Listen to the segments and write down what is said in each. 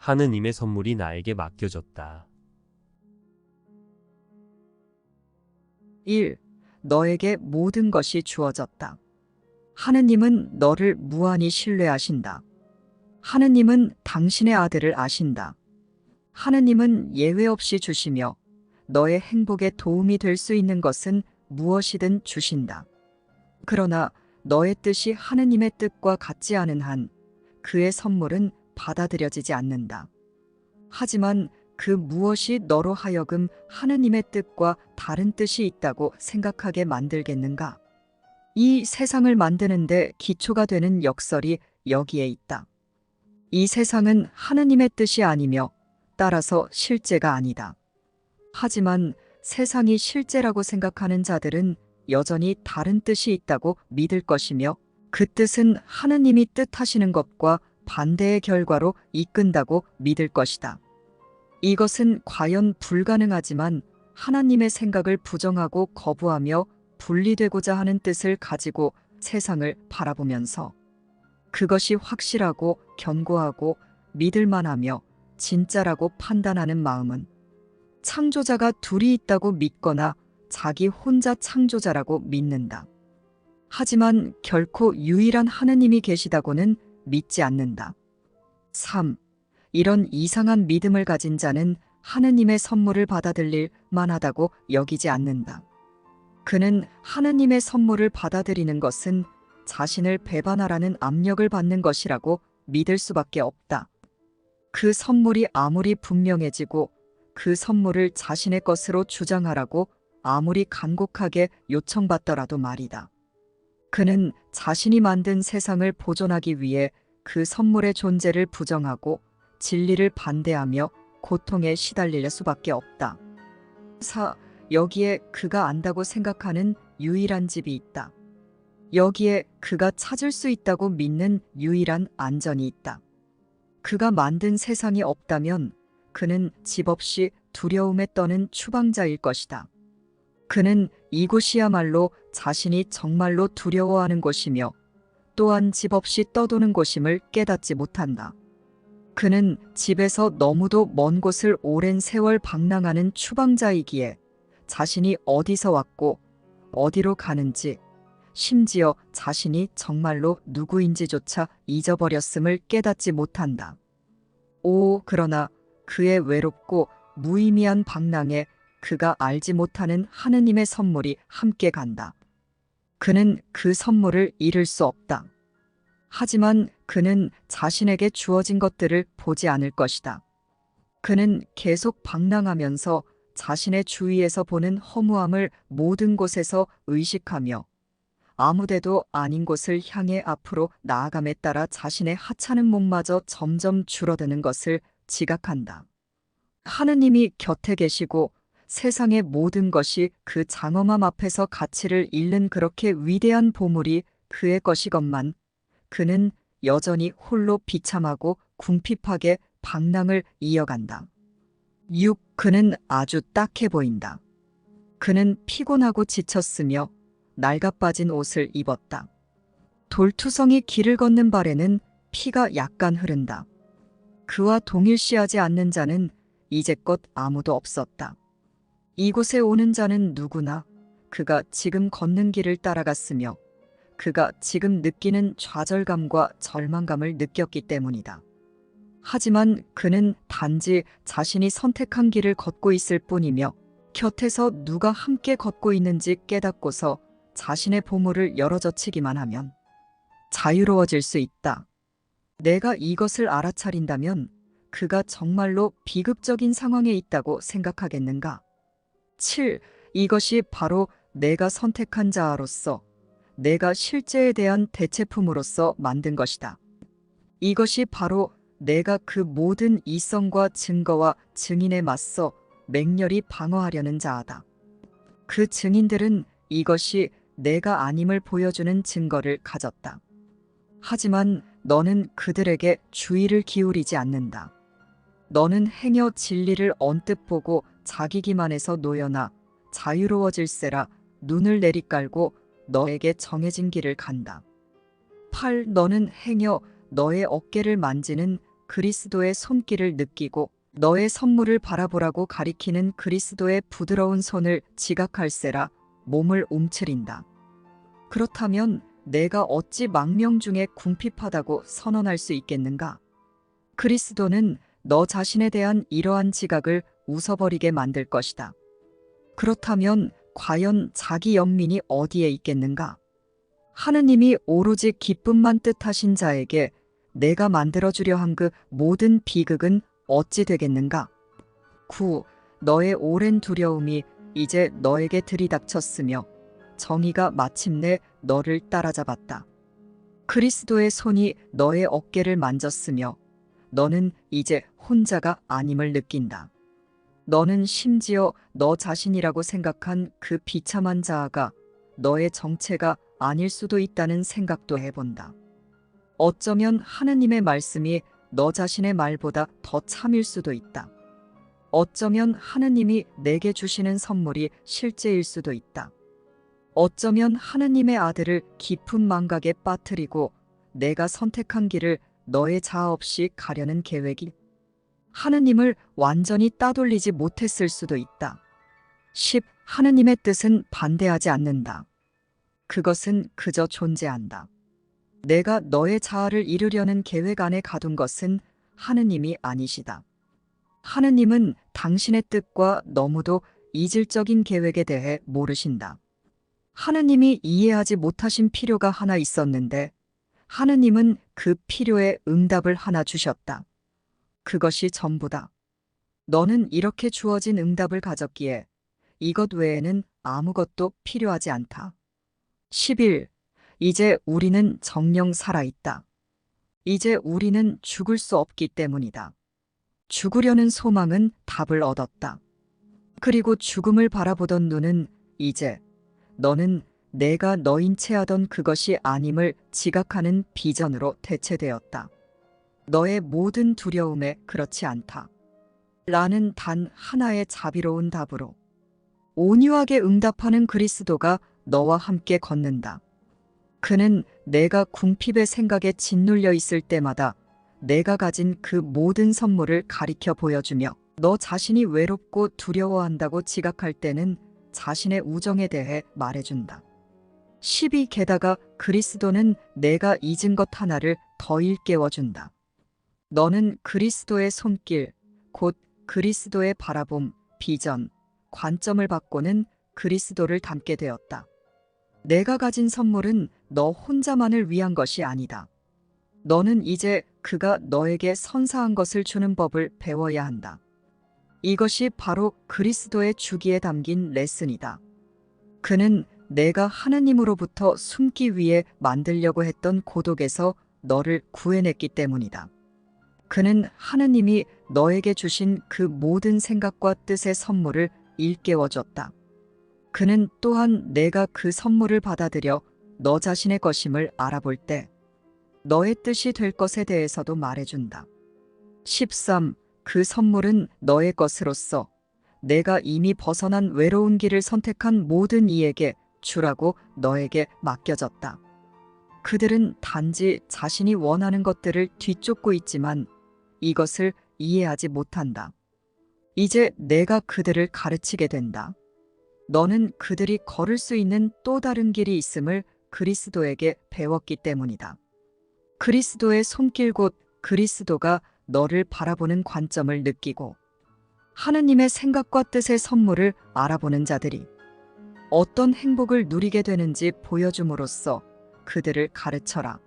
하느님의 선물이 나에게 맡겨졌다. 1. 너에게 모든 것이 주어졌다. 하느님은 너를 무한히 신뢰하신다. 하느님은 당신의 아들을 아신다. 하느님은 예외 없이 주시며 너의 행복에 도움이 될 수 있는 것은 무엇이든 주신다. 그러나 너의 뜻이 하느님의 뜻과 같지 않은 한 그의 선물은 받아들여지지 않는다. 하지만 그 무엇이 너로 하여금 하느님의 뜻과 다른 뜻이 있다고 생각하게 만들겠는가? 이 세상을 만드는데 기초가 되는 역설이 여기에 있다. 이 세상은 하느님의 뜻이 아니며 따라서 실제가 아니다. 하지만 세상이 실제라고 생각하는 자들은 여전히 다른 뜻이 있다고 믿을 것이며 그 뜻은 하느님이 뜻하시는 것과 반대의 결과로 이끈다고 믿을 것이다. 이것은 과연 불가능하지만 하나님의 생각을 부정하고 거부하며 분리되고자 하는 뜻을 가지고 세상을 바라보면서 그것이 확실하고 견고하고 믿을만하며 진짜라고 판단하는 마음은 창조자가 둘이 있다고 믿거나 자기 혼자 창조자라고 믿는다. 하지만 결코 유일한 하느님이 계시다고는 믿지 않는다. 3. 이런 이상한 믿음을 가진 자는 하느님의 선물을 받아들일 만하다고 여기지 않는다. 그는 하느님의 선물을 받아들이는 것은 자신을 배반하라는 압력을 받는 것이라고 믿을 수밖에 없다. 그 선물이 아무리 분명해지고 그 선물을 자신의 것으로 주장하라고 아무리 간곡하게 요청받더라도 말이다. 그는 자신이 만든 세상을 보존하기 위해 그 선물의 존재를 부정하고 진리를 반대하며 고통에 시달릴 수밖에 없다. 4. 여기에 그가 안다고 생각하는 유일한 집이 있다. 여기에 그가 찾을 수 있다고 믿는 유일한 안전이 있다. 그가 만든 세상이 없다면 그는 집 없이 두려움에 떠는 추방자일 것이다. 그는 이곳이야말로 자신이 정말로 두려워하는 곳이며 또한 집 없이 떠도는 곳임을 깨닫지 못한다. 그는 집에서 너무도 먼 곳을 오랜 세월 방랑하는 추방자이기에 자신이 어디서 왔고 어디로 가는지 심지어 자신이 정말로 누구인지조차 잊어버렸음을 깨닫지 못한다. 그러나 그의 외롭고 무의미한 방랑에 그가 알지 못하는 하느님의 선물이 함께 간다. 그는 그 선물을 잃을 수 없다. 하지만 그는 자신에게 주어진 것들을 보지 않을 것이다. 그는 계속 방랑하면서 자신의 주위에서 보는 허무함을 모든 곳에서 의식하며 아무데도 아닌 곳을 향해 앞으로 나아감에 따라 자신의 하찮은 몸마저 점점 줄어드는 것을 지각한다. 하느님이 곁에 계시고 세상의 모든 것이 그 장엄함 앞에서 가치를 잃는 그렇게 위대한 보물이 그의 것이건만 그는 여전히 홀로 비참하고 궁핍하게 방랑을 이어간다. 6. 그는 아주 딱해 보인다. 그는 피곤하고 지쳤으며 낡아빠진 옷을 입었다. 돌투성이 길을 걷는 발에는 피가 약간 흐른다. 그와 동일시하지 않는 자는 이제껏 아무도 없었다. 이곳에 오는 자는 누구나 그가 지금 걷는 길을 따라갔으며 그가 지금 느끼는 좌절감과 절망감을 느꼈기 때문이다. 하지만 그는 단지 자신이 선택한 길을 걷고 있을 뿐이며 곁에서 누가 함께 걷고 있는지 깨닫고서 자신의 보물을 열어젖히기만 하면 자유로워질 수 있다. 내가 이것을 알아차린다면 그가 정말로 비극적인 상황에 있다고 생각하겠는가? 7. 이것이 바로 내가 선택한 자아로서 내가 실제에 대한 대체품으로서 만든 것이다. 이것이 바로 내가 그 모든 이성과 증거와 증인에 맞서 맹렬히 방어하려는 자아다. 그 증인들은 이것이 내가 아님을 보여주는 증거를 가졌다. 하지만 너는 그들에게 주의를 기울이지 않는다. 너는 행여 진리를 언뜻 보고 자기 기만에서 놓여나 자유로워질세라 눈을 내리깔고 너에게 정해진 길을 간다. 8. 너는 행여 너의 어깨를 만지는 그리스도의 손길을 느끼고 너의 선물을 바라보라고 가리키는 그리스도의 부드러운 손을 지각할세라 몸을 움츠린다. 그렇다면 내가 어찌 망명 중에 궁핍하다고 선언할 수 있겠는가? 그리스도는 너 자신에 대한 이러한 지각을 웃어버리게 만들 것이다. 그렇다면 과연 자기 연민이 어디에 있겠는가? 하느님이 오로지 기쁨만 뜻하신 자에게 내가 만들어주려 한 그 모든 비극은 어찌 되겠는가? 9. 너의 오랜 두려움이 이제 너에게 들이닥쳤으며 정의가 마침내 너를 따라잡았다. 그리스도의 손이 너의 어깨를 만졌으며 너는 이제 혼자가 아님을 느낀다. 너는 심지어 너 자신이라고 생각한 그 비참한 자아가 너의 정체가 아닐 수도 있다는 생각도 해본다. 어쩌면 하느님의 말씀이 너 자신의 말보다 더 참일 수도 있다. 어쩌면 하느님이 내게 주시는 선물이 실제일 수도 있다. 어쩌면 하느님의 아들을 깊은 망각에 빠뜨리고 내가 선택한 길을 너의 자아 없이 가려는 계획이 하느님을 완전히 따돌리지 못했을 수도 있다. 10. 하느님의 뜻은 반대하지 않는다. 그것은 그저 존재한다. 내가 너의 자아를 이루려는 계획 안에 가둔 것은 하느님이 아니시다. 하느님은 당신의 뜻과 너무도 이질적인 계획에 대해 모르신다. 하느님이 이해하지 못하신 필요가 하나 있었는데 하느님은 그 필요에 응답을 하나 주셨다. 그것이 전부다. 너는 이렇게 주어진 응답을 가졌기에 이것 외에는 아무것도 필요하지 않다. 11. 이제 우리는 정녕 살아있다. 이제 우리는 죽을 수 없기 때문이다. 죽으려는 소망은 답을 얻었다. 그리고 죽음을 바라보던 눈은 이제 너는 내가 너인 채 하던 그것이 아님을 지각하는 비전으로 대체되었다. 너의 모든 두려움에 그렇지 않다. 라는 단 하나의 자비로운 답으로 온유하게 응답하는 그리스도가 너와 함께 걷는다. 그는 내가 궁핍의 생각에 짓눌려 있을 때마다 내가 가진 그 모든 선물을 가리켜 보여주며 너 자신이 외롭고 두려워한다고 지각할 때는 자신의 우정에 대해 말해준다. 12. 게다가 그리스도는 내가 잊은 것 하나를 더 일깨워준다. 너는 그리스도의 손길, 곧 그리스도의 바라봄, 비전, 관점을 바꾸는 그리스도를 닮게 되었다. 내가 가진 선물은 너 혼자만을 위한 것이 아니다. 너는 이제 그가 너에게 선사한 것을 주는 법을 배워야 한다. 이것이 바로 그리스도의 주기에 담긴 레슨이다. 그는 내가 하느님으로부터 숨기 위해 만들려고 했던 고독에서 너를 구해냈기 때문이다. 그는 하느님이 너에게 주신 그 모든 생각과 뜻의 선물을 일깨워줬다. 그는 또한 내가 그 선물을 받아들여 너 자신의 것임을 알아볼 때 너의 뜻이 될 것에 대해서도 말해준다. 13. 그 선물은 너의 것으로서 내가 이미 벗어난 외로운 길을 선택한 모든 이에게 주라고 너에게 맡겨졌다. 그들은 단지 자신이 원하는 것들을 뒤쫓고 있지만 이것을 이해하지 못한다. 이제 내가 그들을 가르치게 된다. 너는 그들이 걸을 수 있는 또 다른 길이 있음을 그리스도에게 배웠기 때문이다. 그리스도의 손길 곧 그리스도가 너를 바라보는 관점을 느끼고 하느님의 생각과 뜻의 선물을 알아보는 자들이 어떤 행복을 누리게 되는지 보여줌으로써 그들을 가르쳐라.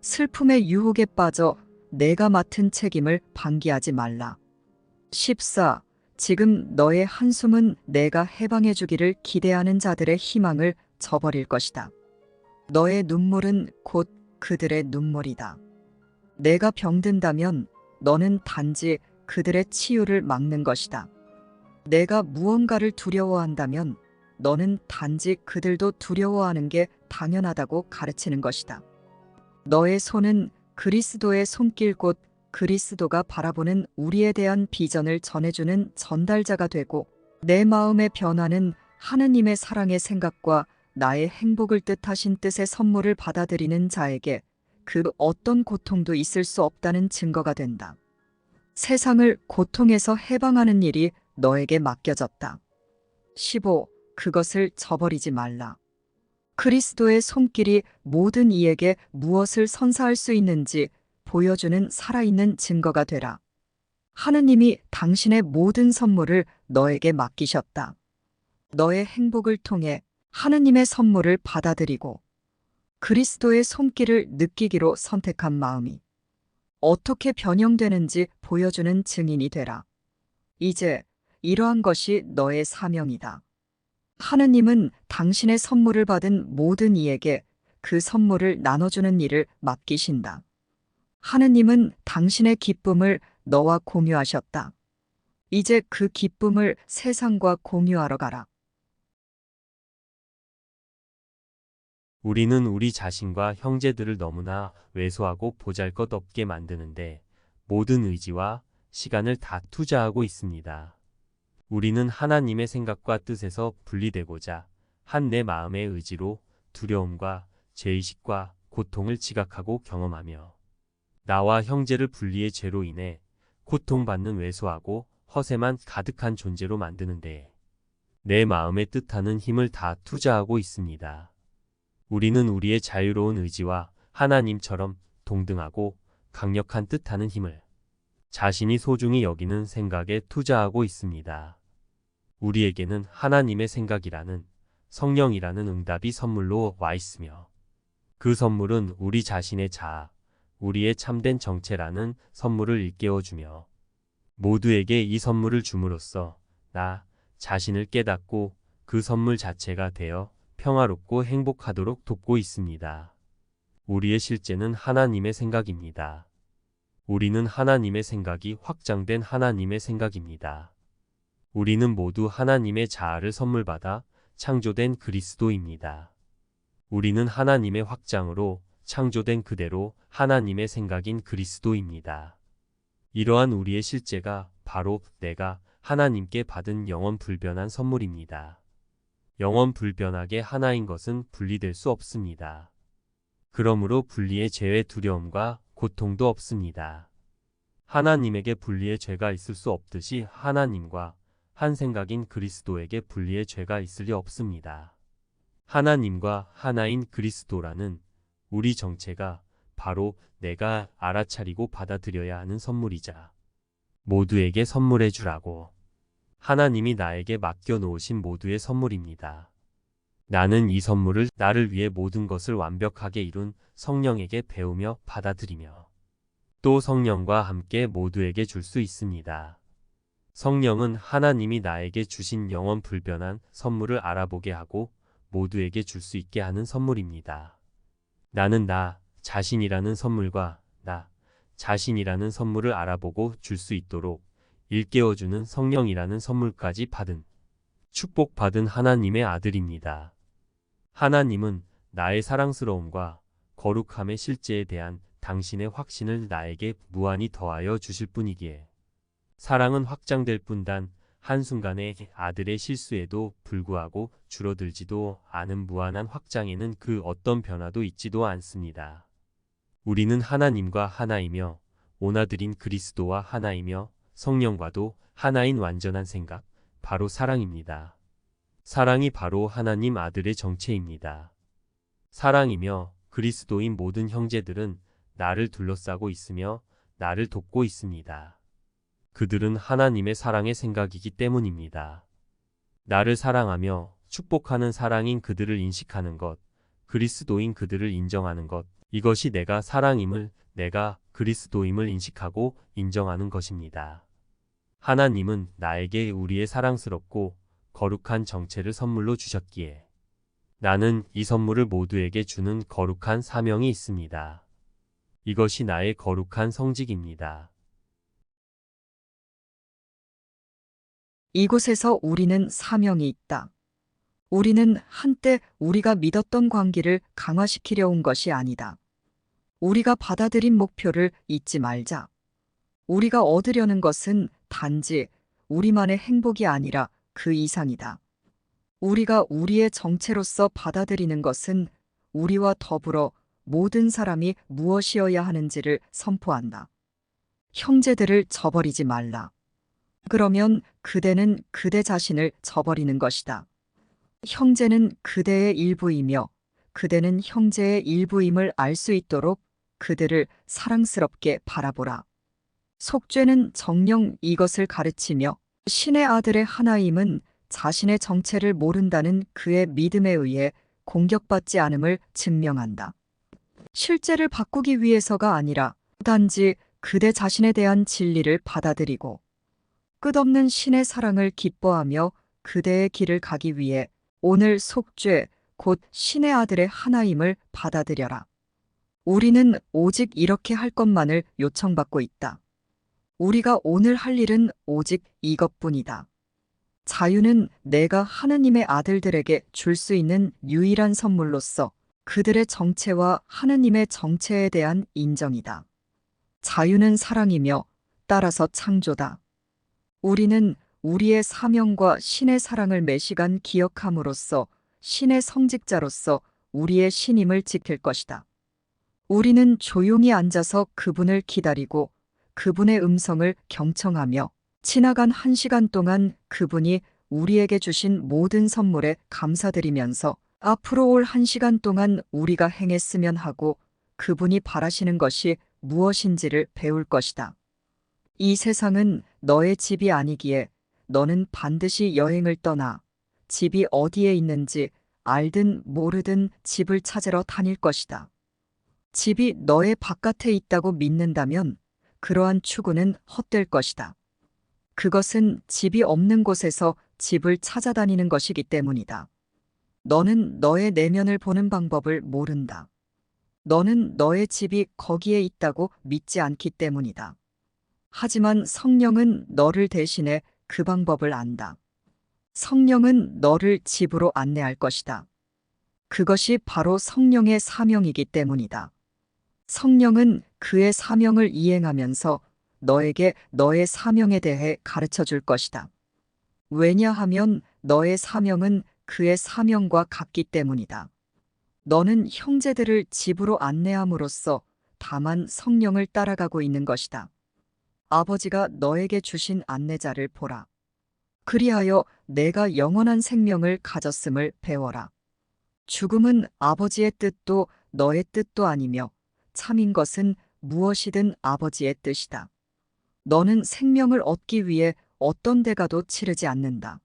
슬픔의 유혹에 빠져 내가 맡은 책임을 방기하지 말라. 14. 지금 너의 한숨은 내가 해방해 주기를 기대하는 자들의 희망을 저버릴 것이다. 너의 눈물은 곧 그들의 눈물이다. 내가 병든다면 너는 단지 그들의 치유를 막는 것이다. 내가 무언가를 두려워한다면 너는 단지 그들도 두려워하는 게 당연하다고 가르치는 것이다. 너의 손은 그리스도의 손길 곧 그리스도가 바라보는 우리에 대한 비전을 전해주는 전달자가 되고 내 마음의 변화는 하느님의 사랑의 생각과 나의 행복을 뜻하신 뜻의 선물을 받아들이는 자에게 그 어떤 고통도 있을 수 없다는 증거가 된다. 세상을 고통에서 해방하는 일이 너에게 맡겨졌다. 15. 그것을 저버리지 말라. 그리스도의 손길이 모든 이에게 무엇을 선사할 수 있는지 보여주는 살아있는 증거가 되라. 하느님이 당신의 모든 선물을 너에게 맡기셨다. 너의 행복을 통해 하느님의 선물을 받아들이고 그리스도의 손길을 느끼기로 선택한 마음이 어떻게 변형되는지 보여주는 증인이 되라. 이제 이러한 것이 너의 사명이다. 하느님은 당신의 선물을 받은 모든 이에게 그 선물을 나눠주는 일을 맡기신다. 하느님은 당신의 기쁨을 너와 공유하셨다. 이제 그 기쁨을 세상과 공유하러 가라. 우리는 우리 자신과 형제들을 너무나 왜소하고 보잘것없게 만드는데 모든 의지와 시간을 다 투자하고 있습니다. 우리는 하나님의 생각과 뜻에서 분리되고자 한 내 마음의 의지로 두려움과 죄의식과 고통을 지각하고 경험하며 나와 형제를 분리의 죄로 인해 고통받는 왜소하고 허세만 가득한 존재로 만드는데 내 마음의 뜻하는 힘을 다 투자하고 있습니다. 우리는 우리의 자유로운 의지와 하나님처럼 동등하고 강력한 뜻하는 힘을 자신이 소중히 여기는 생각에 투자하고 있습니다. 우리에게는 하나님의 생각이라는 성령이라는 응답이 선물로 와 있으며 그 선물은 우리 자신의 자아, 우리의 참된 정체라는 선물을 일깨워주며 모두에게 이 선물을 줌으로써 나 자신을 깨닫고 그 선물 자체가 되어 평화롭고 행복하도록 돕고 있습니다. 우리의 실제는 하나님의 생각입니다. 우리는 하나님의 생각이 확장된 하나님의 생각입니다. 우리는 모두 하나님의 자아를 선물받아 창조된 그리스도입니다. 우리는 하나님의 확장으로 창조된 그대로 하나님의 생각인 그리스도입니다. 이러한 우리의 실제가 바로 내가 하나님께 받은 영원 불변한 선물입니다. 영원 불변하게 하나인 것은 분리될 수 없습니다. 그러므로 분리의 죄의 두려움과 고통도 없습니다. 하나님에게 분리의 죄가 있을 수 없듯이 하나님과 한 생각인 그리스도에게 분리의 죄가 있을 리 없습니다. 하나님과 하나인 그리스도라는 우리 정체가 바로 내가 알아차리고 받아들여야 하는 선물이자 모두에게 선물해 주라고 하나님이 나에게 맡겨 놓으신 모두의 선물입니다. 나는 이 선물을 나를 위해 모든 것을 완벽하게 이룬 성령에게 배우며 받아들이며 또 성령과 함께 모두에게 줄 수 있습니다. 성령은 하나님이 나에게 주신 영원 불변한 선물을 알아보게 하고 모두에게 줄 수 있게 하는 선물입니다. 나는 나 자신이라는 선물과 나 자신이라는 선물을 알아보고 줄 수 있도록 일깨워주는 성령이라는 선물까지 받은 축복받은 하나님의 아들입니다. 하나님은 나의 사랑스러움과 거룩함의 실제에 대한 당신의 확신을 나에게 무한히 더하여 주실 뿐이기에 사랑은 확장될 뿐단 한순간의 아들의 실수에도 불구하고 줄어들지도 않은 무한한 확장에는 그 어떤 변화도 있지도 않습니다. 우리는 하나님과 하나이며 오나들인 그리스도와 하나이며 성령과도 하나인 완전한 생각, 바로 사랑입니다. 사랑이 바로 하나님 아들의 정체입니다. 사랑이며 그리스도인 모든 형제들은 나를 둘러싸고 있으며 나를 돕고 있습니다. 그들은 하나님의 사랑의 생각이기 때문입니다. 나를 사랑하며 축복하는 사랑인 그들을 인식하는 것, 그리스도인 그들을 인정하는 것, 이것이 내가 사랑임을, 내가 그리스도임을 인식하고 인정하는 것입니다. 하나님은 나에게 우리의 사랑스럽고 거룩한 정체를 선물로 주셨기에 나는 이 선물을 모두에게 주는 거룩한 사명이 있습니다. 이것이 나의 거룩한 성직입니다. 이곳에서 우리는 사명이 있다. 우리는 한때 우리가 믿었던 관계를 강화시키려 온 것이 아니다. 우리가 받아들인 목표를 잊지 말자. 우리가 얻으려는 것은 단지 우리만의 행복이 아니라 그 이상이다. 우리가 우리의 정체로서 받아들이는 것은 우리와 더불어 모든 사람이 무엇이어야 하는지를 선포한다. 형제들을 저버리지 말라. 그러면 그대는 그대 자신을 저버리는 것이다. 형제는 그대의 일부이며 그대는 형제의 일부임을 알 수 있도록 그들을 사랑스럽게 바라보라. 속죄는 정녕 이것을 가르치며 신의 아들의 하나임은 자신의 정체를 모른다는 그의 믿음에 의해 공격받지 않음을 증명한다. 실제를 바꾸기 위해서가 아니라 단지 그대 자신에 대한 진리를 받아들이고 끝없는 신의 사랑을 기뻐하며 그대의 길을 가기 위해 오늘 속죄, 곧 신의 아들의 하나임을 받아들여라. 우리는 오직 이렇게 할 것만을 요청받고 있다. 우리가 오늘 할 일은 오직 이것뿐이다. 자유는 내가 하느님의 아들들에게 줄 수 있는 유일한 선물로서 그들의 정체와 하느님의 정체에 대한 인정이다. 자유는 사랑이며 따라서 창조다. 우리는 우리의 사명과 신의 사랑을 매시간 기억함으로써 신의 성직자로서 우리의 신임을 지킬 것이다. 우리는 조용히 앉아서 그분을 기다리고 그분의 음성을 경청하며 지나간 1시간 동안 그분이 우리에게 주신 모든 선물에 감사드리면서 앞으로 올 1시간 동안 우리가 행했으면 하고 그분이 바라시는 것이 무엇인지를 배울 것이다. 이 세상은 너의 집이 아니기에 너는 반드시 여행을 떠나 집이 어디에 있는지 알든 모르든 집을 찾으러 다닐 것이다. 집이 너의 바깥에 있다고 믿는다면 그러한 추구는 헛될 것이다. 그것은 집이 없는 곳에서 집을 찾아다니는 것이기 때문이다. 너는 너의 내면을 보는 방법을 모른다. 너는 너의 집이 거기에 있다고 믿지 않기 때문이다. 하지만 성령은 너를 대신해 그 방법을 안다. 성령은 너를 집으로 안내할 것이다. 그것이 바로 성령의 사명이기 때문이다. 성령은 그의 사명을 이행하면서 너에게 너의 사명에 대해 가르쳐 줄 것이다. 왜냐하면 너의 사명은 그의 사명과 같기 때문이다. 너는 형제들을 집으로 안내함으로써 다만 성령을 따라가고 있는 것이다. 아버지가 너에게 주신 안내자를 보라. 그리하여 내가 영원한 생명을 가졌음을 배워라. 죽음은 아버지의 뜻도 너의 뜻도 아니며 참인 것은 무엇이든 아버지의 뜻이다. 너는 생명을 얻기 위해 어떤 대가도 치르지 않는다.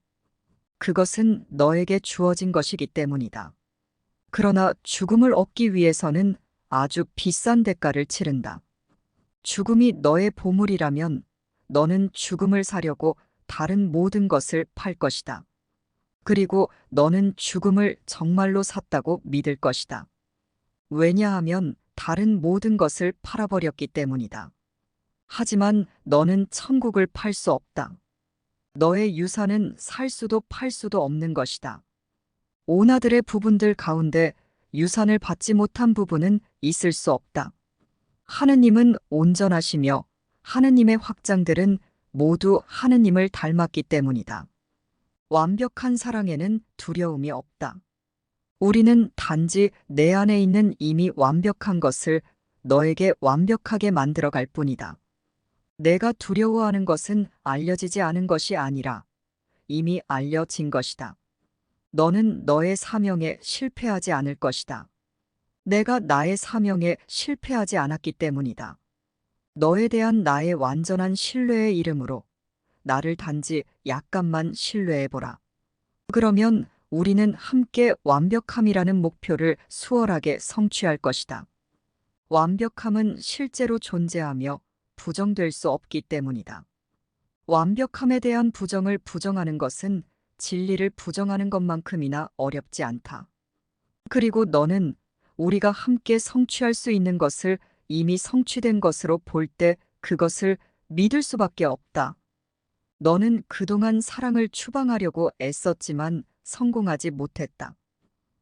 그것은 너에게 주어진 것이기 때문이다. 그러나 죽음을 얻기 위해서는 아주 비싼 대가를 치른다. 죽음이 너의 보물이라면 너는 죽음을 사려고 다른 모든 것을 팔 것이다. 그리고 너는 죽음을 정말로 샀다고 믿을 것이다. 왜냐하면 다른 모든 것을 팔아버렸기 때문이다. 하지만 너는 천국을 팔 수 없다. 너의 유산은 살 수도 팔 수도 없는 것이다. 오나들의 부분들 가운데 유산을 받지 못한 부분은 있을 수 없다. 하느님은 온전하시며 하느님의 확장들은 모두 하느님을 닮았기 때문이다. 완벽한 사랑에는 두려움이 없다. 우리는 단지 내 안에 있는 이미 완벽한 것을 너에게 완벽하게 만들어 갈 뿐이다. 내가 두려워하는 것은 알려지지 않은 것이 아니라 이미 알려진 것이다. 너는 너의 사명에 실패하지 않을 것이다. 내가 나의 사명에 실패하지 않았기 때문이다. 너에 대한 나의 완전한 신뢰의 이름으로 나를 단지 약간만 신뢰해보라. 그러면 우리는 함께 완벽함이라는 목표를 수월하게 성취할 것이다. 완벽함은 실제로 존재하며 부정될 수 없기 때문이다. 완벽함에 대한 부정을 부정하는 것은 진리를 부정하는 것만큼이나 어렵지 않다. 그리고 너는 우리가 함께 성취할 수 있는 것을 이미 성취된 것으로 볼 때 그것을 믿을 수밖에 없다. 너는 그동안 사랑을 추방하려고 애썼지만 성공하지 못했다.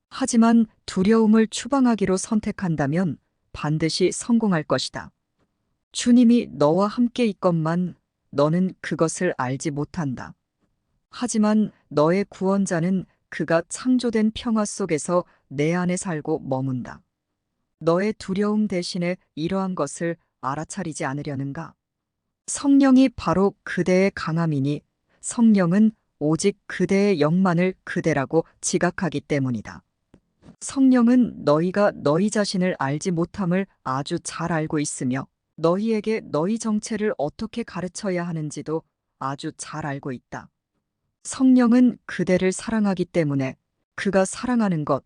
하지만 두려움을 추방하기로 선택한다면 반드시 성공할 것이다. 주님이 너와 함께 있건만 너는 그것을 알지 못한다. 하지만 너의 구원자는 그가 창조된 평화 속에서 내 안에 살고 머문다. 너의 두려움 대신에 이러한 것을 알아차리지 않으려는가? 성령이 바로 그대의 강함이니 성령은 오직 그대의 영만을 그대라고 지각하기 때문이다. 성령은 너희가 너희 자신을 알지 못함을 아주 잘 알고 있으며 너희에게 너희 정체를 어떻게 가르쳐야 하는지도 아주 잘 알고 있다. 성령은 그대를 사랑하기 때문에 그가 사랑하는 것,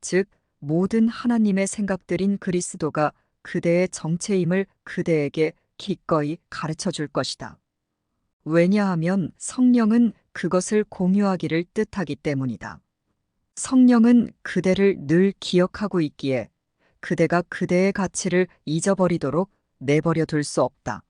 즉 모든 하나님의 생각들인 그리스도가 그대의 정체임을 그대에게 기꺼이 가르쳐 줄 것이다. 왜냐하면 성령은 그것을 공유하기를 뜻하기 때문이다. 성령은 그대를 늘 기억하고 있기에 그대가 그대의 가치를 잊어버리도록 내버려 둘 수 없다.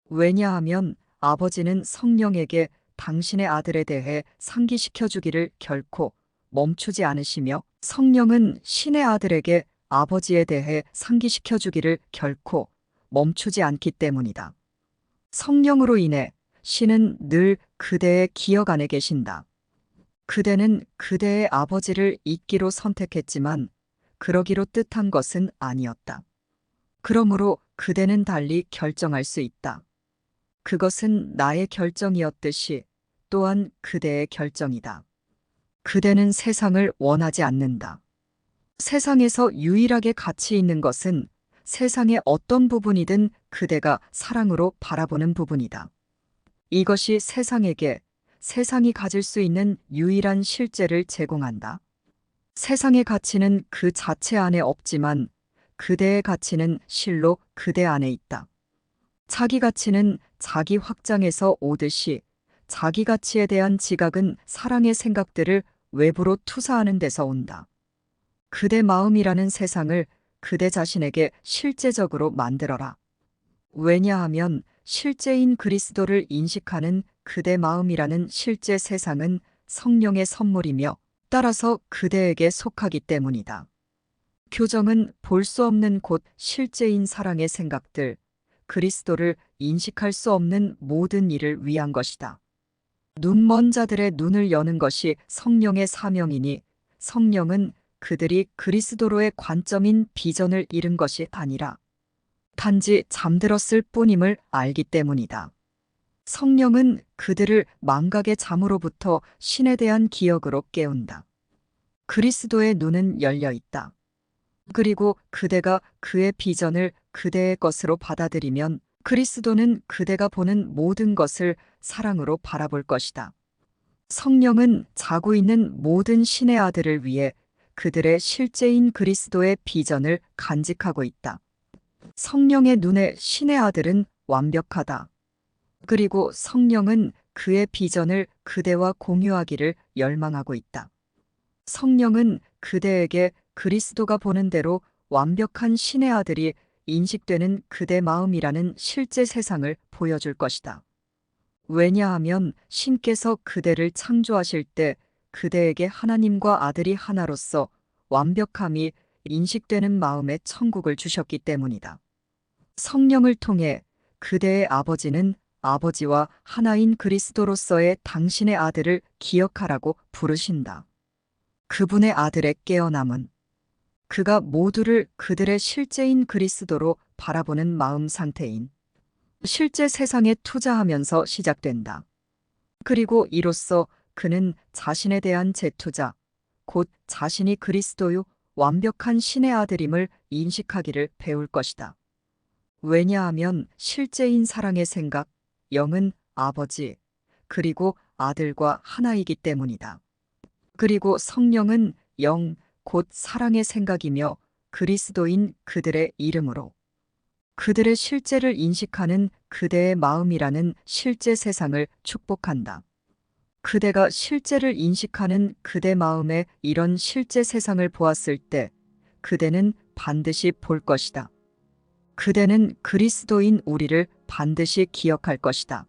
왜냐하면 아버지는 성령에게 당신의 아들에 대해 상기시켜 주기를 결코 멈추지 않으시며 성령은 신의 아들에게 아버지에 대해 상기시켜 주기를 결코 멈추지 않기 때문이다. 성령으로 인해 신은 늘 그대의 기억 안에 계신다. 그대는 그대의 아버지를 잊기로 선택했지만 그러기로 뜻한 것은 아니었다. 그러므로 그대는 달리 결정할 수 있다. 그것은 나의 결정이었듯이 또한 그대의 결정이다. 그대는 세상을 원하지 않는다. 세상에서 유일하게 가치 있는 것은 세상의 어떤 부분이든 그대가 사랑으로 바라보는 부분이다. 이것이 세상에게 세상이 가질 수 있는 유일한 실제를 제공한다. 세상의 가치는 그 자체 안에 없지만 그대의 가치는 실로 그대 안에 있다. 자기 가치는 자기 확장에서 오듯이 자기 가치에 대한 지각은 사랑의 생각들을 외부로 투사하는 데서 온다. 그대 마음이라는 세상을 그대 자신에게 실제적으로 만들어라. 왜냐하면 실제인 그리스도를 인식하는 그대 마음이라는 실제 세상은 성령의 선물이며 따라서 그대에게 속하기 때문이다. 교정은 볼 수 없는 곳 실제인 사랑의 생각들, 그리스도를 인식할 수 없는 모든 일을 위한 것이다. 눈먼 자들의 눈을 여는 것이 성령의 사명이니 성령은 그들이 그리스도로의 관점인 비전을 잃은 것이 아니라 단지 잠들었을 뿐임을 알기 때문이다. 성령은 그들을 망각의 잠으로부터 신에 대한 기억으로 깨운다. 그리스도의 눈은 열려 있다. 그리고 그대가 그의 비전을 그대의 것으로 받아들이면 그리스도는 그대가 보는 모든 것을 사랑으로 바라볼 것이다. 성령은 자고 있는 모든 신의 아들을 위해 그들의 실제인 그리스도의 비전을 간직하고 있다. 성령의 눈에 신의 아들은 완벽하다. 그리고 성령은 그의 비전을 그대와 공유하기를 열망하고 있다. 성령은 그대에게 그리스도가 보는 대로 완벽한 신의 아들이 인식되는 그대 마음이라는 실제 세상을 보여줄 것이다. 왜냐하면 신께서 그대를 창조하실 때 그대에게 하나님과 아들이 하나로서 완벽함이 인식되는 마음의 천국을 주셨기 때문이다. 성령을 통해 그대의 아버지는 아버지와 하나인 그리스도로서의 당신의 아들을 기억하라고 부르신다. 그분의 아들의 깨어남은 그가 모두를 그들의 실제인 그리스도로 바라보는 마음 상태인 실제 세상에 투자하면서 시작된다. 그리고 이로써 그는 자신에 대한 재투자, 곧 자신이 그리스도요 완벽한 신의 아들임을 인식하기를 배울 것이다. 왜냐하면 실제인 사랑의 생각, 영은 아버지, 그리고 아들과 하나이기 때문이다. 그리고 성령은 영, 곧 사랑의 생각이며 그리스도인 그들의 이름으로 그들의 실제를 인식하는 그대의 마음이라는 실제 세상을 축복한다. 그대가 실제를 인식하는 그대 마음에 이런 실제 세상을 보았을 때 그대는 반드시 볼 것이다. 그대는 그리스도인 우리를 반드시 기억할 것이다.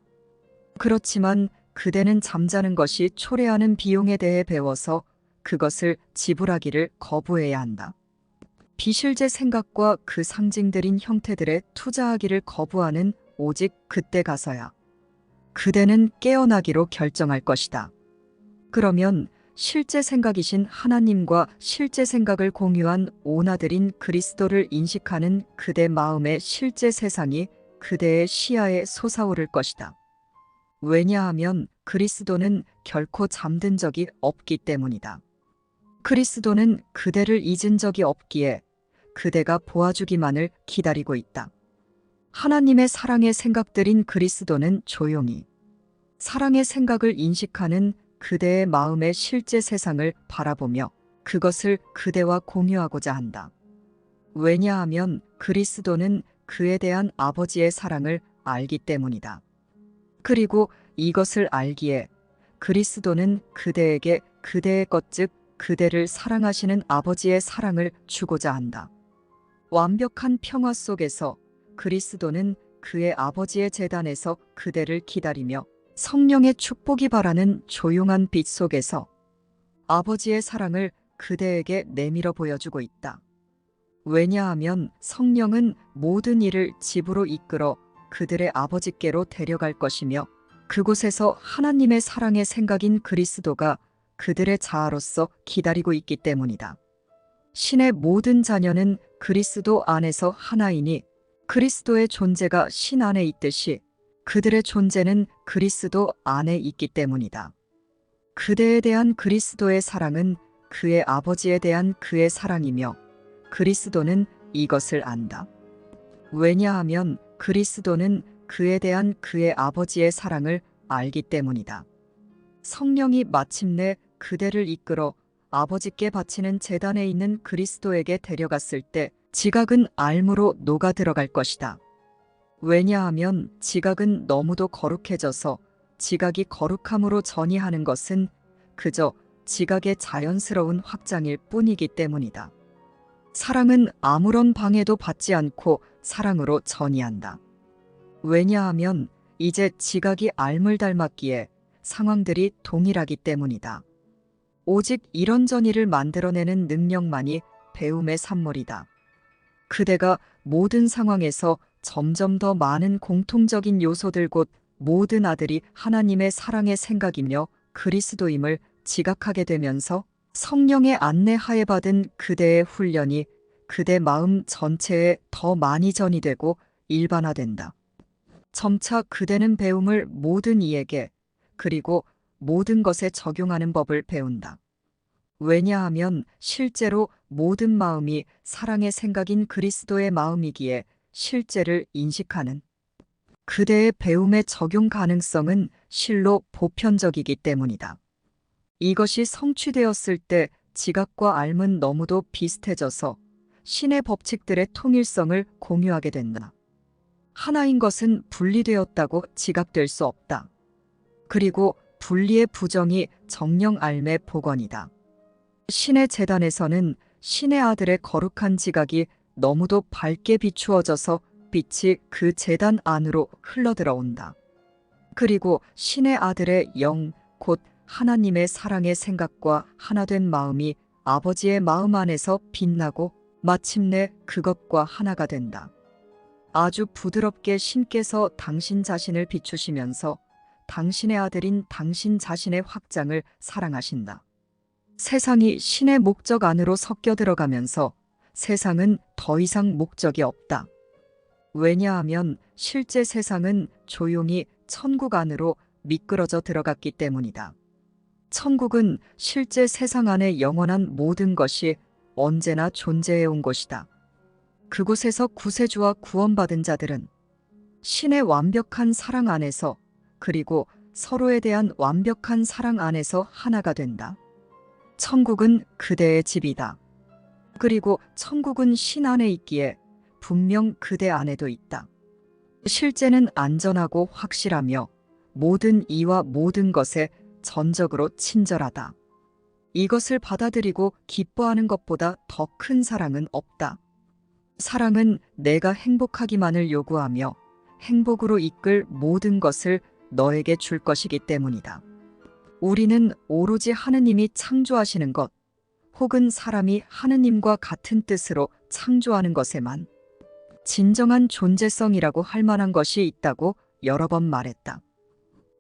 그렇지만 그대는 잠자는 것이 초래하는 비용에 대해 배워서 그것을 지불하기를 거부해야 한다. 비실제 생각과 그 상징들인 형태들에 투자하기를 거부하는 오직 그때 가서야 그대는 깨어나기로 결정할 것이다. 그러면 실제 생각이신 하나님과 실제 생각을 공유한 오나들인 그리스도를 인식하는 그대 마음의 실제 세상이 그대의 시야에 솟아오를 것이다. 왜냐하면 그리스도는 결코 잠든 적이 없기 때문이다. 그리스도는 그대를 잊은 적이 없기에 그대가 보아주기만을 기다리고 있다. 하나님의 사랑의 생각들인 그리스도는 조용히 사랑의 생각을 인식하는 그대의 마음의 실제 세상을 바라보며 그것을 그대와 공유하고자 한다. 왜냐하면 그리스도는 그에 대한 아버지의 사랑을 알기 때문이다. 그리고 이것을 알기에 그리스도는 그대에게 그대의 것 즉 그대를 사랑하시는 아버지의 사랑을 주고자 한다. 완벽한 평화 속에서 그리스도는 그의 아버지의 제단에서 그대를 기다리며 성령의 축복이 바라는 조용한 빛 속에서 아버지의 사랑을 그대에게 내밀어 보여주고 있다. 왜냐하면 성령은 모든 일을 집으로 이끌어 그들의 아버지께로 데려갈 것이며 그곳에서 하나님의 사랑의 생각인 그리스도가 그들의 자아로서 기다리고 있기 때문이다. 신의 모든 자녀는 그리스도 안에서 하나이니 그리스도의 존재가 신 안에 있듯이 그들의 존재는 그리스도 안에 있기 때문이다. 그대에 대한 그리스도의 사랑은 그의 아버지에 대한 그의 사랑이며 그리스도는 이것을 안다. 왜냐하면 그리스도는 그에 대한 그의 아버지의 사랑을 알기 때문이다. 성령이 마침내 그대를 이끌어 아버지께 바치는 제단에 있는 그리스도에게 데려갔을 때 지각은 알무로 녹아 들어갈 것이다. 왜냐하면 지각은 너무도 거룩해져서 지각이 거룩함으로 전이하는 것은 그저 지각의 자연스러운 확장일 뿐이기 때문이다. 사랑은 아무런 방해도 받지 않고 사랑으로 전이한다. 왜냐하면 이제 지각이 알물 닮았기에 상황들이 동일하기 때문이다. 오직 이런 전이를 만들어내는 능력만이 배움의 산물이다. 그대가 모든 상황에서 점점 더 많은 공통적인 요소들 곧 모든 아들이 하나님의 사랑의 생각이며 그리스도임을 지각하게 되면서 성령의 안내하에 받은 그대의 훈련이 그대 마음 전체에 더 많이 전이되고 일반화된다. 점차 그대는 배움을 모든 이에게 그리고 모든 것에 적용하는 법을 배운다. 왜냐하면 실제로 모든 마음이 사랑의 생각인 그리스도의 마음이기에 실제를 인식하는 그대의 배움의 적용 가능성은 실로 보편적이기 때문이다. 이것이 성취되었을 때 지각과 알은 너무도 비슷해져서 신의 법칙들의 통일성을 공유하게 된다. 하나인 것은 분리되었다고 지각될 수 없다. 그리고 분리의 부정이 정령 알매 복원이다. 신의 제단에서는 신의 아들의 거룩한 지각이 너무도 밝게 비추어져서 빛이 그 제단 안으로 흘러들어온다. 그리고 신의 아들의 영, 곧 하나님의 사랑의 생각과 하나된 마음이 아버지의 마음 안에서 빛나고 마침내 그것과 하나가 된다. 아주 부드럽게 신께서 당신 자신을 비추시면서 당신의 아들인 당신 자신의 확장을 사랑하신다. 세상이 신의 목적 안으로 섞여 들어가면서 세상은 더 이상 목적이 없다. 왜냐하면 실제 세상은 조용히 천국 안으로 미끄러져 들어갔기 때문이다. 천국은 실제 세상 안의 영원한 모든 것이 언제나 존재해온 곳이다. 그곳에서 구세주와 구원받은 자들은 신의 완벽한 사랑 안에서 그리고 서로에 대한 완벽한 사랑 안에서 하나가 된다. 천국은 그대의 집이다. 그리고 천국은 신 안에 있기에 분명 그대 안에도 있다. 실제는 안전하고 확실하며 모든 이와 모든 것에 전적으로 친절하다. 이것을 받아들이고 기뻐하는 것보다 더 큰 사랑은 없다. 사랑은 내가 행복하기만을 요구하며 행복으로 이끌 모든 것을 너에게 줄 것이기 때문이다. 우리는 오로지 하느님이 창조하시는 것, 혹은 사람이 하느님과 같은 뜻으로 창조하는 것에만 진정한 존재성이라고 할 만한 것이 있다고 여러 번 말했다.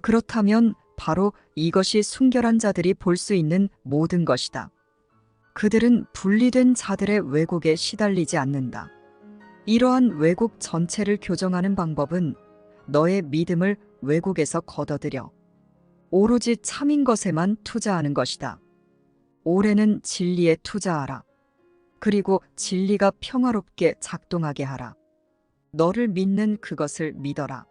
그렇다면 바로 이것이 순결한 자들이 볼 수 있는 모든 것이다. 그들은 분리된 자들의 왜곡에 시달리지 않는다. 이러한 왜곡 전체를 교정하는 방법은 너의 믿음을 왜곡에서 걷어들여 오로지 참인 것에만 투자하는 것이다. 올해는 진리에 투자하라. 그리고 진리가 평화롭게 작동하게 하라. 너를 믿는 그것을 믿어라.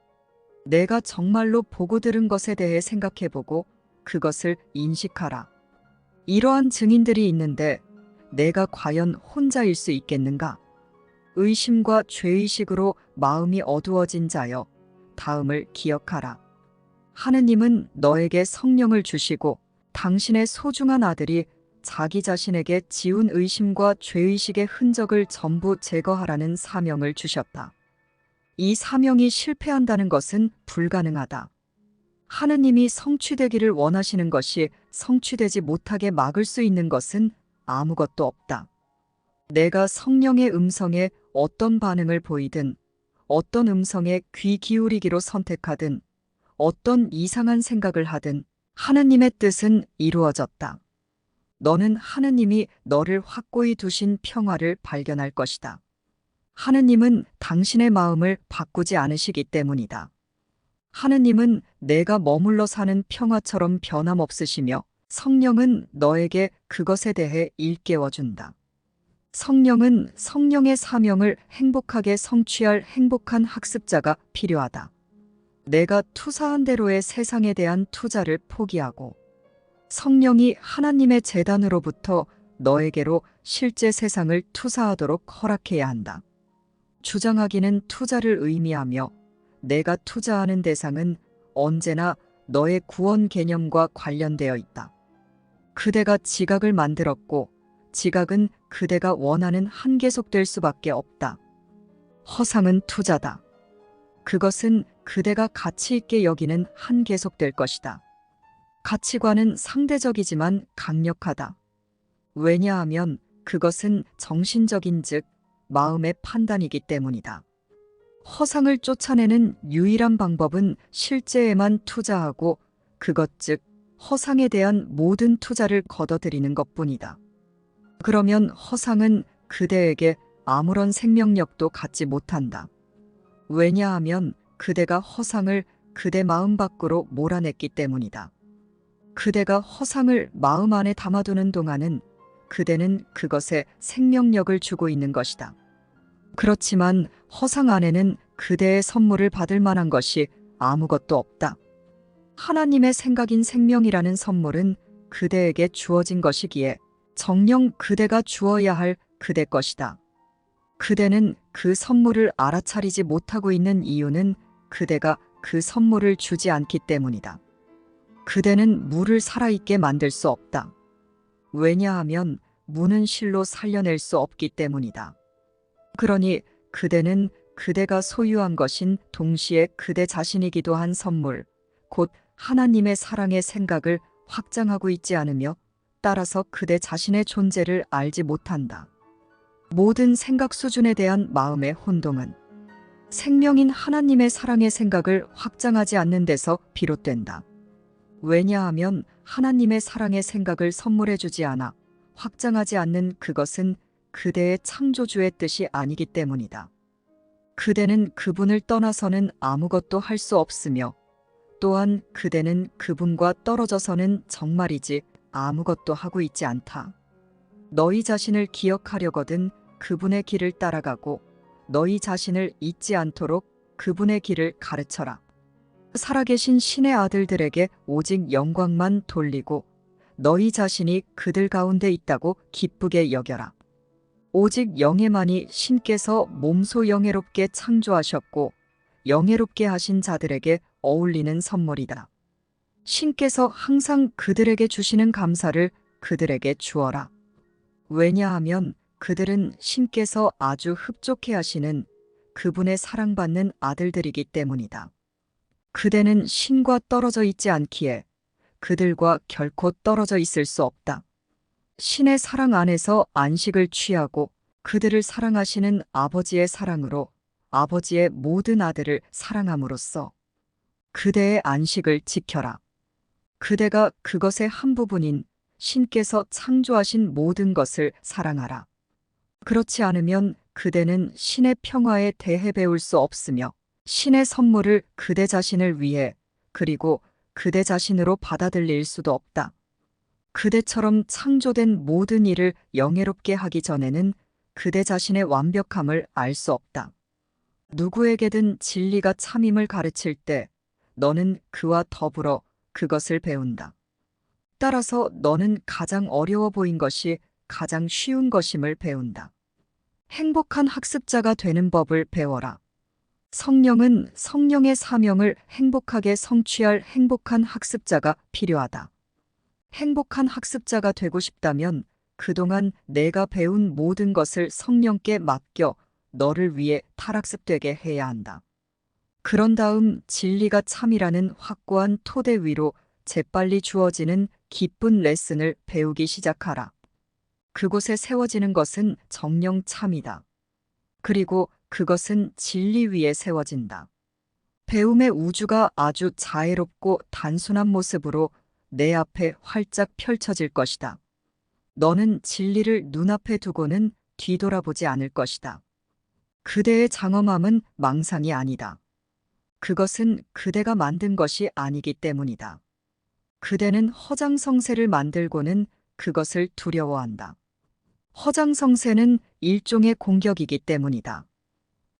내가 정말로 보고 들은 것에 대해 생각해보고 그것을 인식하라. 이러한 증인들이 있는데 내가 과연 혼자일 수 있겠는가? 의심과 죄의식으로 마음이 어두워진 자여, 다음을 기억하라. 하느님은 너에게 성령을 주시고 당신의 소중한 아들이 자기 자신에게 지운 의심과 죄의식의 흔적을 전부 제거하라는 사명을 주셨다. 이 사명이 실패한다는 것은 불가능하다. 하느님이 성취되기를 원하시는 것이 성취되지 못하게 막을 수 있는 것은 아무것도 없다. 내가 성령의 음성에 어떤 반응을 보이든, 어떤 음성에 귀 기울이기로 선택하든, 어떤 이상한 생각을 하든 하느님의 뜻은 이루어졌다. 너는 하느님이 너를 확고히 두신 평화를 발견할 것이다. 하느님은 당신의 마음을 바꾸지 않으시기 때문이다. 하느님은 내가 머물러 사는 평화처럼 변함없으시며 성령은 너에게 그것에 대해 일깨워준다. 성령은 성령의 사명을 행복하게 성취할 행복한 학습자가 필요하다. 내가 투사한 대로의 세상에 대한 투자를 포기하고 성령이 하나님의 재단으로부터 너에게로 실제 세상을 투사하도록 허락해야 한다. 주장하기는 투자를 의미하며 내가 투자하는 대상은 언제나 너의 구원 개념과 관련되어 있다. 그대가 지각을 만들었고 지각은 그대가 원하는 한계속될 수밖에 없다. 허상은 투자다. 그것은 그대가 가치 있게 여기는 한계속될 것이다. 가치관은 상대적이지만 강력하다. 왜냐하면 그것은 정신적인 즉 마음의 판단이기 때문이다. 허상을 쫓아내는 유일한 방법은 실제에만 투자하고 그것 즉 허상에 대한 모든 투자를 걷어들이는 것뿐이다. 그러면 허상은 그대에게 아무런 생명력도 갖지 못한다. 왜냐하면 그대가 허상을 그대 마음 밖으로 몰아냈기 때문이다. 그대가 허상을 마음 안에 담아두는 동안은 그대는 그것에 생명력을 주고 있는 것이다. 그렇지만 허상 안에는 그대의 선물을 받을 만한 것이 아무것도 없다. 하나님의 생각인 생명이라는 선물은 그대에게 주어진 것이기에 정녕 그대가 주어야 할 그대 것이다. 그대는 그 선물을 알아차리지 못하고 있는 이유는 그대가 그 선물을 주지 않기 때문이다. 그대는 물을 살아있게 만들 수 없다. 왜냐하면 무는 실로 살려낼 수 없기 때문이다. 그러니 그대는 그대가 소유한 것인 동시에 그대 자신이기도 한 선물, 곧 하나님의 사랑의 생각을 확장하고 있지 않으며 따라서 그대 자신의 존재를 알지 못한다. 모든 생각 수준에 대한 마음의 혼동은 생명인 하나님의 사랑의 생각을 확장하지 않는 데서 비롯된다. 왜냐하면 하나님의 사랑의 생각을 선물해 주지 않아 확장하지 않는 그것은 그대의 창조주의 뜻이 아니기 때문이다. 그대는 그분을 떠나서는 아무것도 할 수 없으며 또한 그대는 그분과 떨어져서는 정말이지 아무것도 하고 있지 않다. 너희 자신을 기억하려거든 그분의 길을 따라가고 너희 자신을 잊지 않도록 그분의 길을 가르쳐라. 살아계신 신의 아들들에게 오직 영광만 돌리고 너희 자신이 그들 가운데 있다고 기쁘게 여겨라. 오직 영예만이 신께서 몸소 영예롭게 창조하셨고 영예롭게 하신 자들에게 어울리는 선물이다. 신께서 항상 그들에게 주시는 감사를 그들에게 주어라. 왜냐하면 그들은 신께서 아주 흡족해 하시는 그분의 사랑받는 아들들이기 때문이다. 그대는 신과 떨어져 있지 않기에 그들과 결코 떨어져 있을 수 없다. 신의 사랑 안에서 안식을 취하고 그들을 사랑하시는 아버지의 사랑으로 아버지의 모든 아들을 사랑함으로써 그대의 안식을 지켜라. 그대가 그것의 한 부분인 신께서 창조하신 모든 것을 사랑하라. 그렇지 않으면 그대는 신의 평화에 대해 배울 수 없으며 신의 선물을 그대 자신을 위해 그리고 그대 자신으로 받아들일 수도 없다. 그대처럼 창조된 모든 일을 영예롭게 하기 전에는 그대 자신의 완벽함을 알 수 없다. 누구에게든 진리가 참임을 가르칠 때 너는 그와 더불어 그것을 배운다. 따라서 너는 가장 어려워 보인 것이 가장 쉬운 것임을 배운다. 행복한 학습자가 되는 법을 배워라. 성령은 성령의 사명을 행복하게 성취할 행복한 학습자가 필요하다. 행복한 학습자가 되고 싶다면 그동안 내가 배운 모든 것을 성령께 맡겨 너를 위해 탈학습되게 해야 한다. 그런 다음 진리가 참이라는 확고한 토대 위로 재빨리 주어지는 기쁜 레슨을 배우기 시작하라. 그곳에 세워지는 것은 정령 참이다. 그리고 그것은 진리 위에 세워진다. 배움의 우주가 아주 자애롭고 단순한 모습으로 내 앞에 활짝 펼쳐질 것이다. 너는 진리를 눈앞에 두고는 뒤돌아보지 않을 것이다. 그대의 장엄함은 망상이 아니다. 그것은 그대가 만든 것이 아니기 때문이다. 그대는 허장성세를 만들고는 그것을 두려워한다. 허장성세는 일종의 공격이기 때문이다.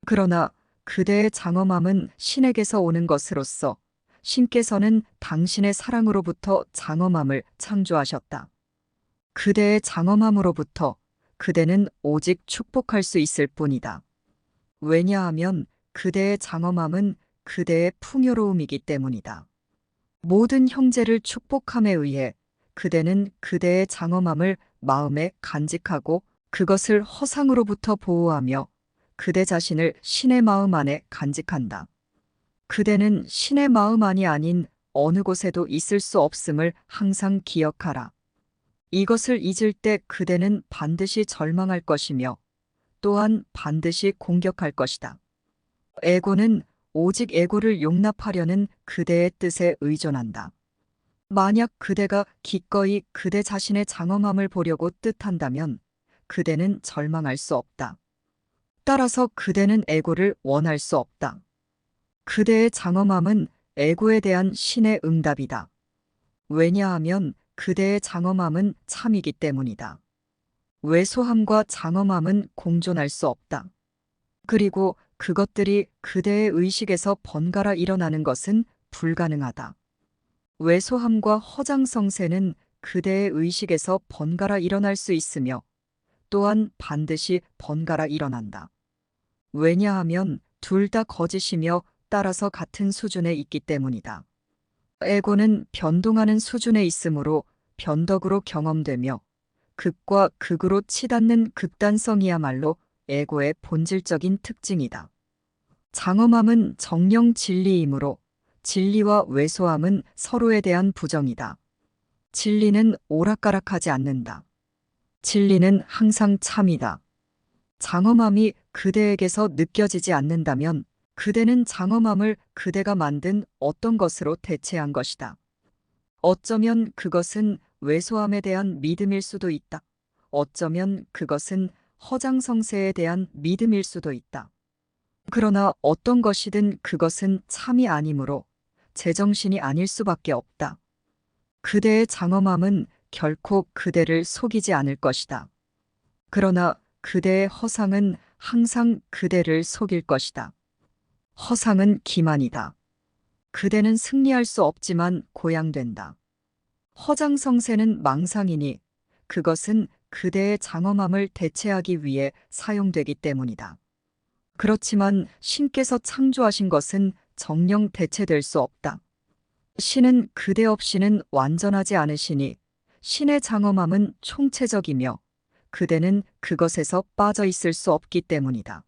그러나 그대의 장엄함은 신에게서 오는 것으로서 신께서는 당신의 사랑으로부터 장엄함을 창조하셨다. 그대의 장엄함으로부터 그대는 오직 축복할 수 있을 뿐이다. 왜냐하면 그대의 장엄함은 그대의 풍요로움이기 때문이다. 모든 형제를 축복함에 의해 그대는 그대의 장엄함을 마음에 간직하고 그것을 허상으로부터 보호하며 그대 자신을 신의 마음 안에 간직한다. 그대는 신의 마음 안이 아닌 어느 곳에도 있을 수 없음을 항상 기억하라. 이것을 잊을 때 그대는 반드시 절망할 것이며 또한 반드시 공격할 것이다. 에고는 오직 에고를 용납하려는 그대의 뜻에 의존한다. 만약 그대가 기꺼이 그대 자신의 장엄함을 보려고 뜻한다면 그대는 절망할 수 없다. 따라서 그대는 에고를 원할 수 없다. 그대의 장엄함은 에고에 대한 신의 응답이다. 왜냐하면 그대의 장엄함은 참이기 때문이다. 왜소함과 장엄함은 공존할 수 없다. 그리고 그것들이 그대의 의식에서 번갈아 일어나는 것은 불가능하다. 왜소함과 허장성세는 그대의 의식에서 번갈아 일어날 수 있으며 또한 반드시 번갈아 일어난다. 왜냐하면 둘 다 거짓이며 따라서 같은 수준에 있기 때문이다. 에고는 변동하는 수준에 있으므로 변덕으로 경험되며 극과 극으로 치닫는 극단성이야말로 에고의 본질적인 특징이다. 장엄함은 정령 진리이므로 진리와 왜소함은 서로에 대한 부정이다. 진리는 오락가락하지 않는다. 진리는 항상 참이다. 장엄함이 그대에게서 느껴지지 않는다면 그대는 장엄함을 그대가 만든 어떤 것으로 대체한 것이다. 어쩌면 그것은 왜소함에 대한 믿음일 수도 있다. 어쩌면 그것은 허장성세에 대한 믿음일 수도 있다. 그러나 어떤 것이든 그것은 참이 아니므로 제정신이 아닐 수밖에 없다. 그대의 장엄함은 결코 그대를 속이지 않을 것이다. 그러나 그대의 허상은 항상 그대를 속일 것이다. 허상은 기만이다. 그대는 승리할 수 없지만 고양된다. 허장성세는 망상이니 그것은 그대의 장엄함을 대체하기 위해 사용되기 때문이다. 그렇지만 신께서 창조하신 것은 정령 대체될 수 없다. 신은 그대 없이는 완전하지 않으시니 신의 장엄함은 총체적이며 그대는 그것에서 빠져 있을 수 없기 때문이다.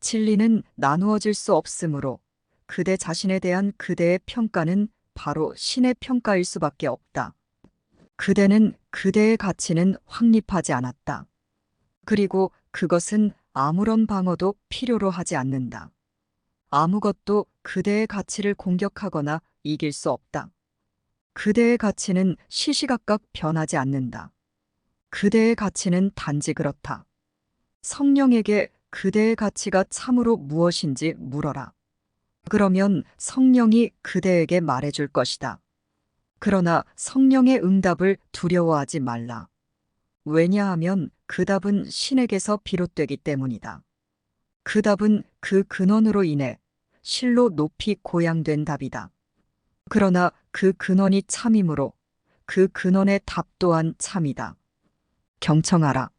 진리는 나누어질 수 없으므로 그대 자신에 대한 그대의 평가는 바로 신의 평가일 수밖에 없다. 그대는 그대의 가치는 확립하지 않았다. 그리고 그것은 아무런 방어도 필요로 하지 않는다. 아무것도 그대의 가치를 공격하거나 이길 수 없다. 그대의 가치는 시시각각 변하지 않는다. 그대의 가치는 단지 그렇다. 성령에게 그대의 가치가 참으로 무엇인지 물어라. 그러면 성령이 그대에게 말해줄 것이다. 그러나 성령의 응답을 두려워하지 말라. 왜냐하면 그 답은 신에게서 비롯되기 때문이다. 그 답은 그 근원으로 인해 실로 높이 고양된 답이다. 그러나 그 근원이 참이므로 그 근원의 답 또한 참이다. 경청하라.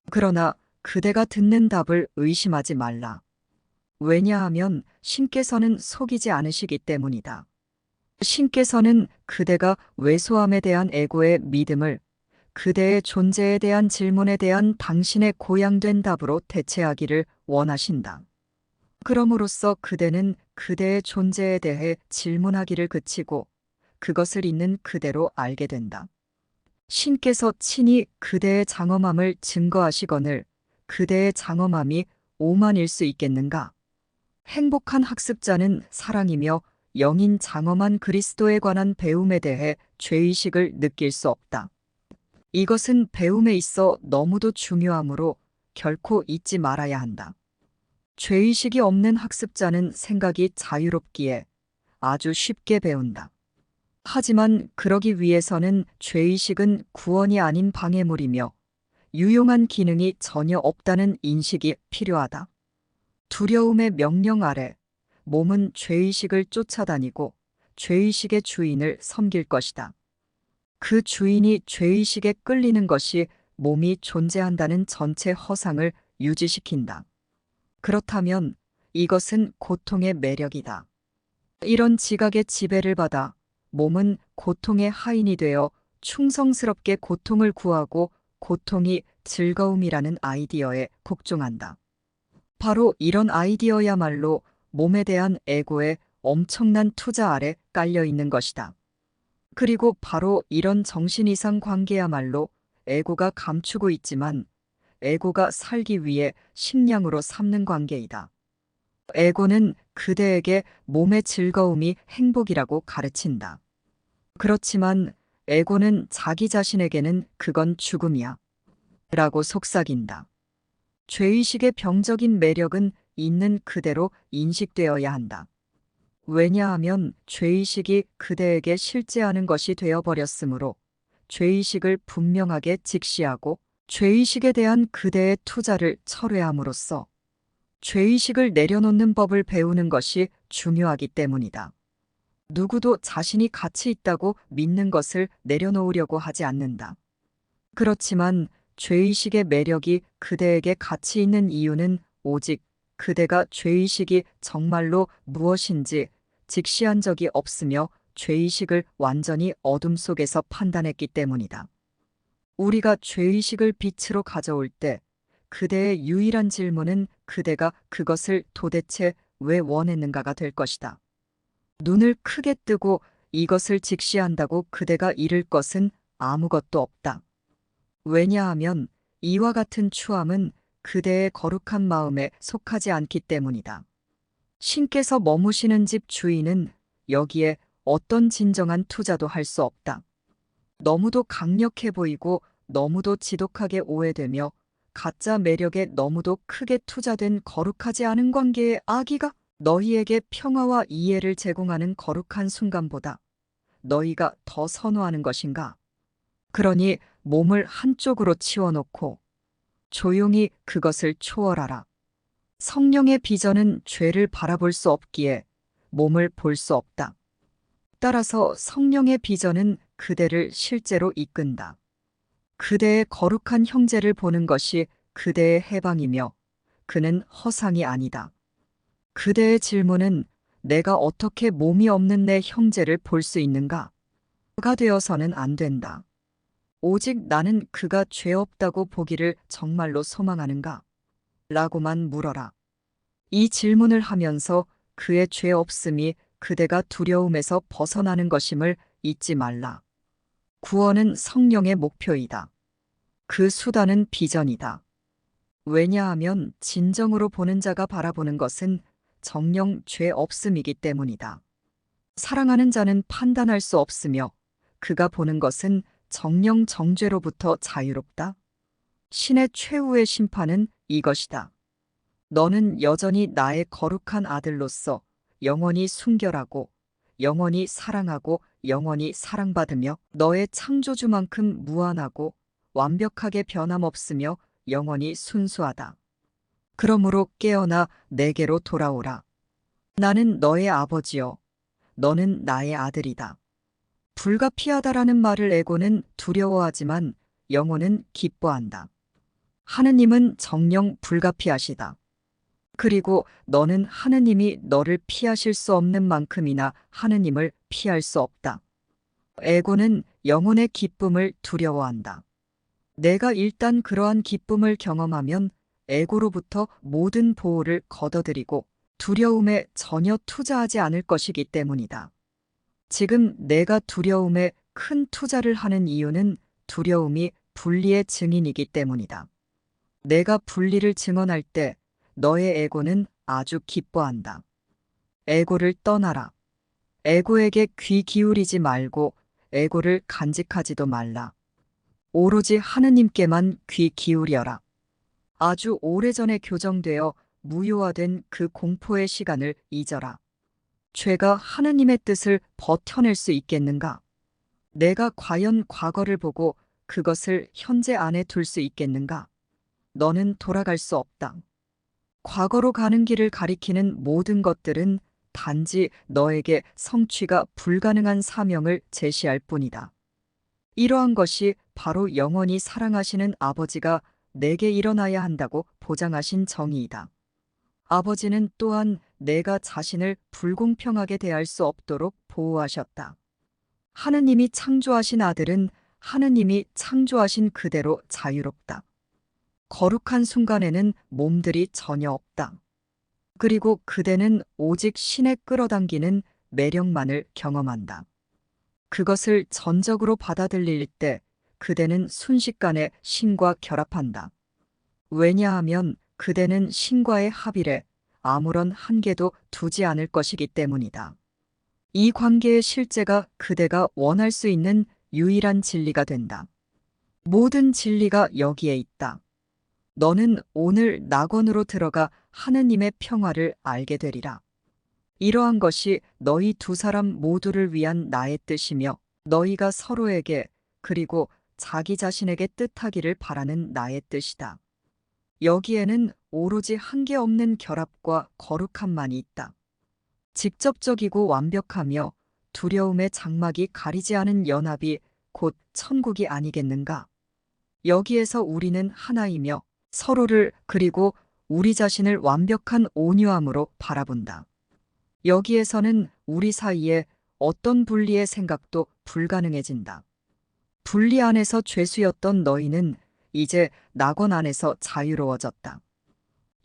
그러나 그대가 듣는 답을 의심하지 말라. 왜냐하면 신께서는 속이지 않으시기 때문이다. 신께서는 그대가 왜소함에 대한 에고의 믿음을 그대의 존재에 대한 질문에 대한 당신의 고양된 답으로 대체하기를 원하신다. 그럼으로써 그대는 그대의 존재에 대해 질문하기를 그치고 그것을 있는 그대로 알게 된다. 신께서 친히 그대의 장엄함을 증거하시거늘 그대의 장엄함이 오만일 수 있겠는가? 행복한 학습자는 사랑이며 영인 장엄한 그리스도에 관한 배움에 대해 죄의식을 느낄 수 없다. 이것은 배움에 있어 너무도 중요하므로 결코 잊지 말아야 한다. 죄의식이 없는 학습자는 생각이 자유롭기에 아주 쉽게 배운다. 하지만 그러기 위해서는 죄의식은 구원이 아닌 방해물이며 유용한 기능이 전혀 없다는 인식이 필요하다. 두려움의 명령 아래 몸은 죄의식을 쫓아다니고 죄의식의 주인을 섬길 것이다. 그 주인이 죄의식에 끌리는 것이 몸이 존재한다는 전체 허상을 유지시킨다. 그렇다면 이것은 고통의 매력이다. 이런 지각의 지배를 받아 몸은 고통의 하인이 되어 충성스럽게 고통을 구하고 고통이 즐거움이라는 아이디어에 복종한다. 바로 이런 아이디어야말로 몸에 대한 에고의 엄청난 투자 아래 깔려 있는 것이다. 그리고 바로 이런 정신 이상 관계야말로 에고가 감추고 있지만 에고가 살기 위해 식량으로 삼는 관계이다. 에고는 그대에게 몸의 즐거움이 행복이라고 가르친다. 그렇지만 에고는 자기 자신에게는 그건 죽음이야. 라고 속삭인다. 죄의식의 병적인 매력은 있는 그대로 인식되어야 한다. 왜냐하면 죄의식이 그대에게 실제하는 것이 되어버렸으므로 죄의식을 분명하게 직시하고 죄의식에 대한 그대의 투자를 철회함으로써 죄의식을 내려놓는 법을 배우는 것이 중요하기 때문이다. 누구도 자신이 가치 있다고 믿는 것을 내려놓으려고 하지 않는다. 그렇지만 죄의식의 매력이 그대에게 가치 있는 이유는 오직 그대가 죄의식이 정말로 무엇인지 직시한 적이 없으며 죄의식을 완전히 어둠 속에서 판단했기 때문이다. 우리가 죄의식을 빛으로 가져올 때 그대의 유일한 질문은 그대가 그것을 도대체 왜 원했는가가 될 것이다. 눈을 크게 뜨고 이것을 직시한다고 그대가 잃을 것은 아무것도 없다. 왜냐하면 이와 같은 추함은 그대의 거룩한 마음에 속하지 않기 때문이다. 신께서 머무시는 집 주인은 여기에 어떤 진정한 투자도 할 수 없다. 너무도 강력해 보이고 너무도 지독하게 오해되며 가짜 매력에 너무도 크게 투자된 거룩하지 않은 관계의 아기가 너희에게 평화와 이해를 제공하는 거룩한 순간보다 너희가 더 선호하는 것인가? 그러니 몸을 한쪽으로 치워놓고 조용히 그것을 초월하라. 성령의 비전은 죄를 바라볼 수 없기에 몸을 볼 수 없다. 따라서 성령의 비전은 그대를 실제로 이끈다. 그대의 거룩한 형제를 보는 것이 그대의 해방이며 그는 허상이 아니다. 그대의 질문은 내가 어떻게 몸이 없는 내 형제를 볼 수 있는가? 가 되어서는 안 된다. 오직 나는 그가 죄 없다고 보기를 정말로 소망하는가? 라고만 물어라. 이 질문을 하면서 그의 죄 없음이 그대가 두려움에서 벗어나는 것임을 잊지 말라. 구원은 성령의 목표이다. 그 수단은 비전이다. 왜냐하면 진정으로 보는 자가 바라보는 것은 정령 죄 없음이기 때문이다. 사랑하는 자는 판단할 수 없으며 그가 보는 것은 정령 정죄로부터 자유롭다. 신의 최후의 심판은 이것이다. 너는 여전히 나의 거룩한 아들로서 영원히 순결하고 영원히 사랑하고 영원히 사랑받으며 너의 창조주만큼 무한하고 완벽하게 변함없으며 영원히 순수하다. 그러므로 깨어나 내게로 돌아오라. 나는 너의 아버지요. 너는 나의 아들이다. 불가피하다라는 말을 에고는 두려워하지만 영혼은 기뻐한다. 하느님은 정녕 불가피하시다. 그리고 너는 하느님이 너를 피하실 수 없는 만큼이나 하느님을 피할 수 없다. 에고는 영혼의 기쁨을 두려워한다. 내가 일단 그러한 기쁨을 경험하면 에고로부터 모든 보호를 걷어들이고 두려움에 전혀 투자하지 않을 것이기 때문이다. 지금 내가 두려움에 큰 투자를 하는 이유는 두려움이 분리의 증인이기 때문이다. 내가 분리를 증언할 때 너의 에고는 아주 기뻐한다. 에고를 떠나라. 에고에게 귀 기울이지 말고 에고를 간직하지도 말라. 오로지 하느님께만 귀 기울여라. 아주 오래전에 교정되어 무효화된 그 공포의 시간을 잊어라. 죄가 하느님의 뜻을 버텨낼 수 있겠는가? 내가 과연 과거를 보고 그것을 현재 안에 둘 수 있겠는가? 너는 돌아갈 수 없다. 과거로 가는 길을 가리키는 모든 것들은 단지 너에게 성취가 불가능한 사명을 제시할 뿐이다. 이러한 것이 바로 영원히 사랑하시는 아버지가 내게 일어나야 한다고 보장하신 정의이다. 아버지는 또한 내가 자신을 불공평하게 대할 수 없도록 보호하셨다. 하느님이 창조하신 아들은 하느님이 창조하신 그대로 자유롭다. 거룩한 순간에는 몸들이 전혀 없다. 그리고 그대는 오직 신에 끌어당기는 매력만을 경험한다. 그것을 전적으로 받아들일 때 그대는 순식간에 신과 결합한다. 왜냐하면 그대는 신과의 합일에 아무런 한계도 두지 않을 것이기 때문이다. 이 관계의 실제가 그대가 원할 수 있는 유일한 진리가 된다. 모든 진리가 여기에 있다. 너는 오늘 낙원으로 들어가 하느님의 평화를 알게 되리라. 이러한 것이 너희 두 사람 모두를 위한 나의 뜻이며 너희가 서로에게 그리고 자기 자신에게 뜻하기를 바라는 나의 뜻이다. 여기에는 오로지 한계 없는 결합과 거룩함만이 있다. 직접적이고 완벽하며 두려움의 장막이 가리지 않은 연합이 곧 천국이 아니겠는가? 여기에서 우리는 하나이며 서로를 그리고 우리 자신을 완벽한 온유함으로 바라본다. 여기에서는 우리 사이에 어떤 분리의 생각도 불가능해진다. 분리 안에서 죄수였던 너희는 이제 낙원 안에서 자유로워졌다.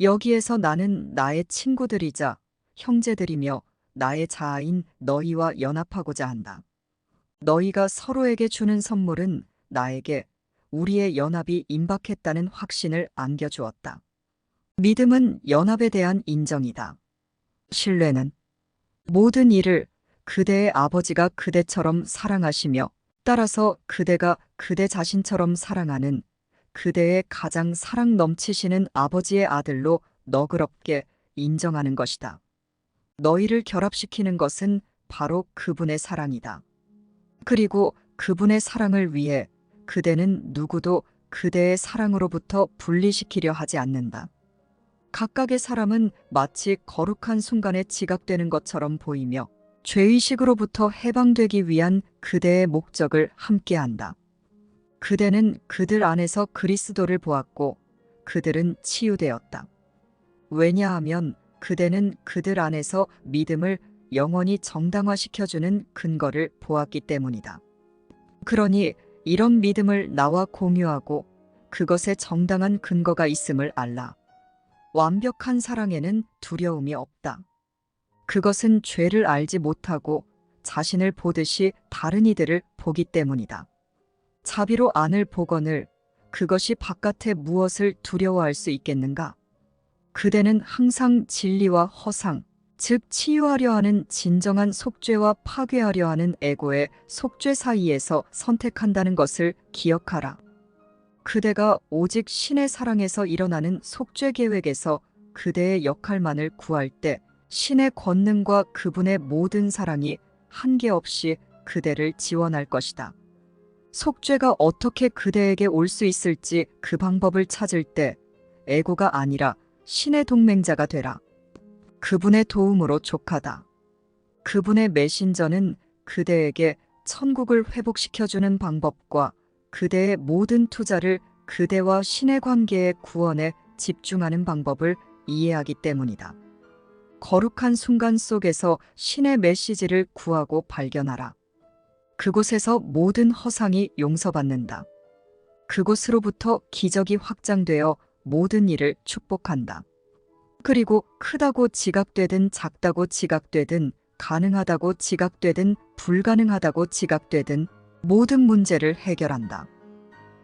여기에서 나는 나의 친구들이자 형제들이며 나의 자아인 너희와 연합하고자 한다. 너희가 서로에게 주는 선물은 나에게 우리의 연합이 임박했다는 확신을 안겨주었다. 믿음은 연합에 대한 인정이다. 신뢰는 모든 일을 그대의 아버지가 그대처럼 사랑하시며 따라서 그대가 그대 자신처럼 사랑하는 그대의 가장 사랑 넘치시는 아버지의 아들로 너그럽게 인정하는 것이다. 너희를 결합시키는 것은 바로 그분의 사랑이다. 그리고 그분의 사랑을 위해 그대는 누구도 그대의 사랑으로부터 분리시키려 하지 않는다. 각각의 사람은 마치 거룩한 순간에 지각되는 것처럼 보이며 죄의식으로부터 해방되기 위한 그대의 목적을 함께한다. 그대는 그들 안에서 그리스도를 보았고 그들은 치유되었다. 왜냐하면 그대는 그들 안에서 믿음을 영원히 정당화시켜주는 근거를 보았기 때문이다. 그러니 이런 믿음을 나와 공유하고 그것에 정당한 근거가 있음을 알라. 완벽한 사랑에는 두려움이 없다. 그것은 죄를 알지 못하고 자신을 보듯이 다른 이들을 보기 때문이다. 자비로 안을 보거늘 그것이 바깥에 무엇을 두려워할 수 있겠는가? 그대는 항상 진리와 허상, 즉 치유하려 하는 진정한 속죄와 파괴하려 하는 에고의 속죄 사이에서 선택한다는 것을 기억하라. 그대가 오직 신의 사랑에서 일어나는 속죄 계획에서 그대의 역할만을 구할 때 신의 권능과 그분의 모든 사랑이 한계 없이 그대를 지원할 것이다. 속죄가 어떻게 그대에게 올 수 있을지 그 방법을 찾을 때 에고가 아니라 신의 동맹자가 되라. 그분의 도움으로 족하다. 그분의 메신저는 그대에게 천국을 회복시켜주는 방법과 그대의 모든 투자를 그대와 신의 관계의 구원에 집중하는 방법을 이해하기 때문이다. 거룩한 순간 속에서 신의 메시지를 구하고 발견하라. 그곳에서 모든 허상이 용서받는다. 그곳으로부터 기적이 확장되어 모든 일을 축복한다. 그리고 크다고 지각되든 작다고 지각되든 가능하다고 지각되든 불가능하다고 지각되든 모든 문제를 해결한다.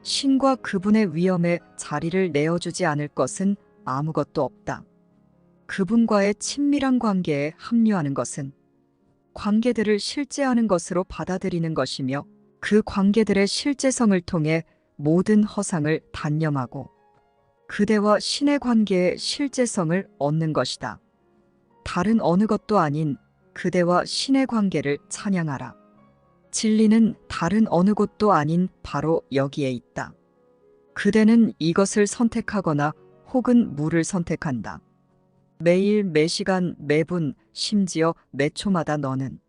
신과 그분의 위엄에 자리를 내어주지 않을 것은 아무것도 없다. 그분과의 친밀한 관계에 합류하는 것은 관계들을 실제하는 것으로 받아들이는 것이며 그 관계들의 실제성을 통해 모든 허상을 단념하고 그대와 신의 관계의 실제성을 얻는 것이다. 다른 어느 것도 아닌 그대와 신의 관계를 찬양하라. 진리는 다른 어느 곳도 아닌 바로 여기에 있다. 그대는 이것을 선택하거나 혹은 무를 선택한다. 매일 매시간 매분 심지어 매 초마다 너는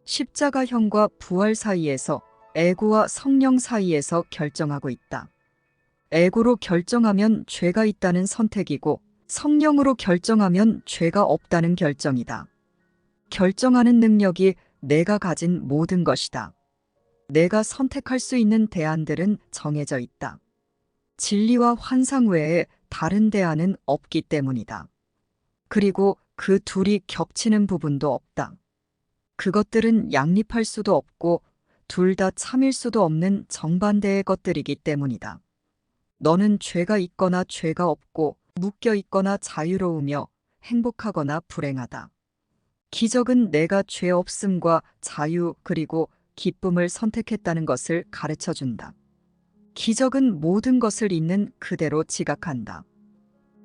십자가형과 부활 사이에서 에고와 성령 사이에서 결정하고 있다. 에고로 결정하면 죄가 있다는 선택이고 성령으로 결정하면 죄가 없다는 결정이다. 결정하는 능력이 내가 가진 모든 것이다. 내가 선택할 수 있는 대안들은 정해져 있다. 진리와 환상 외에 다른 대안은 없기 때문이다. 그리고 그 둘이 겹치는 부분도 없다. 그것들은 양립할 수도 없고 둘 다 참일 수도 없는 정반대의 것들이기 때문이다. 너는 죄가 있거나 죄가 없고 묶여 있거나 자유로우며 행복하거나 불행하다. 기적은 내가 죄 없음과 자유 그리고 기쁨을 선택했다는 것을 가르쳐 준다. 기적은 모든 것을 있는 그대로 지각한다.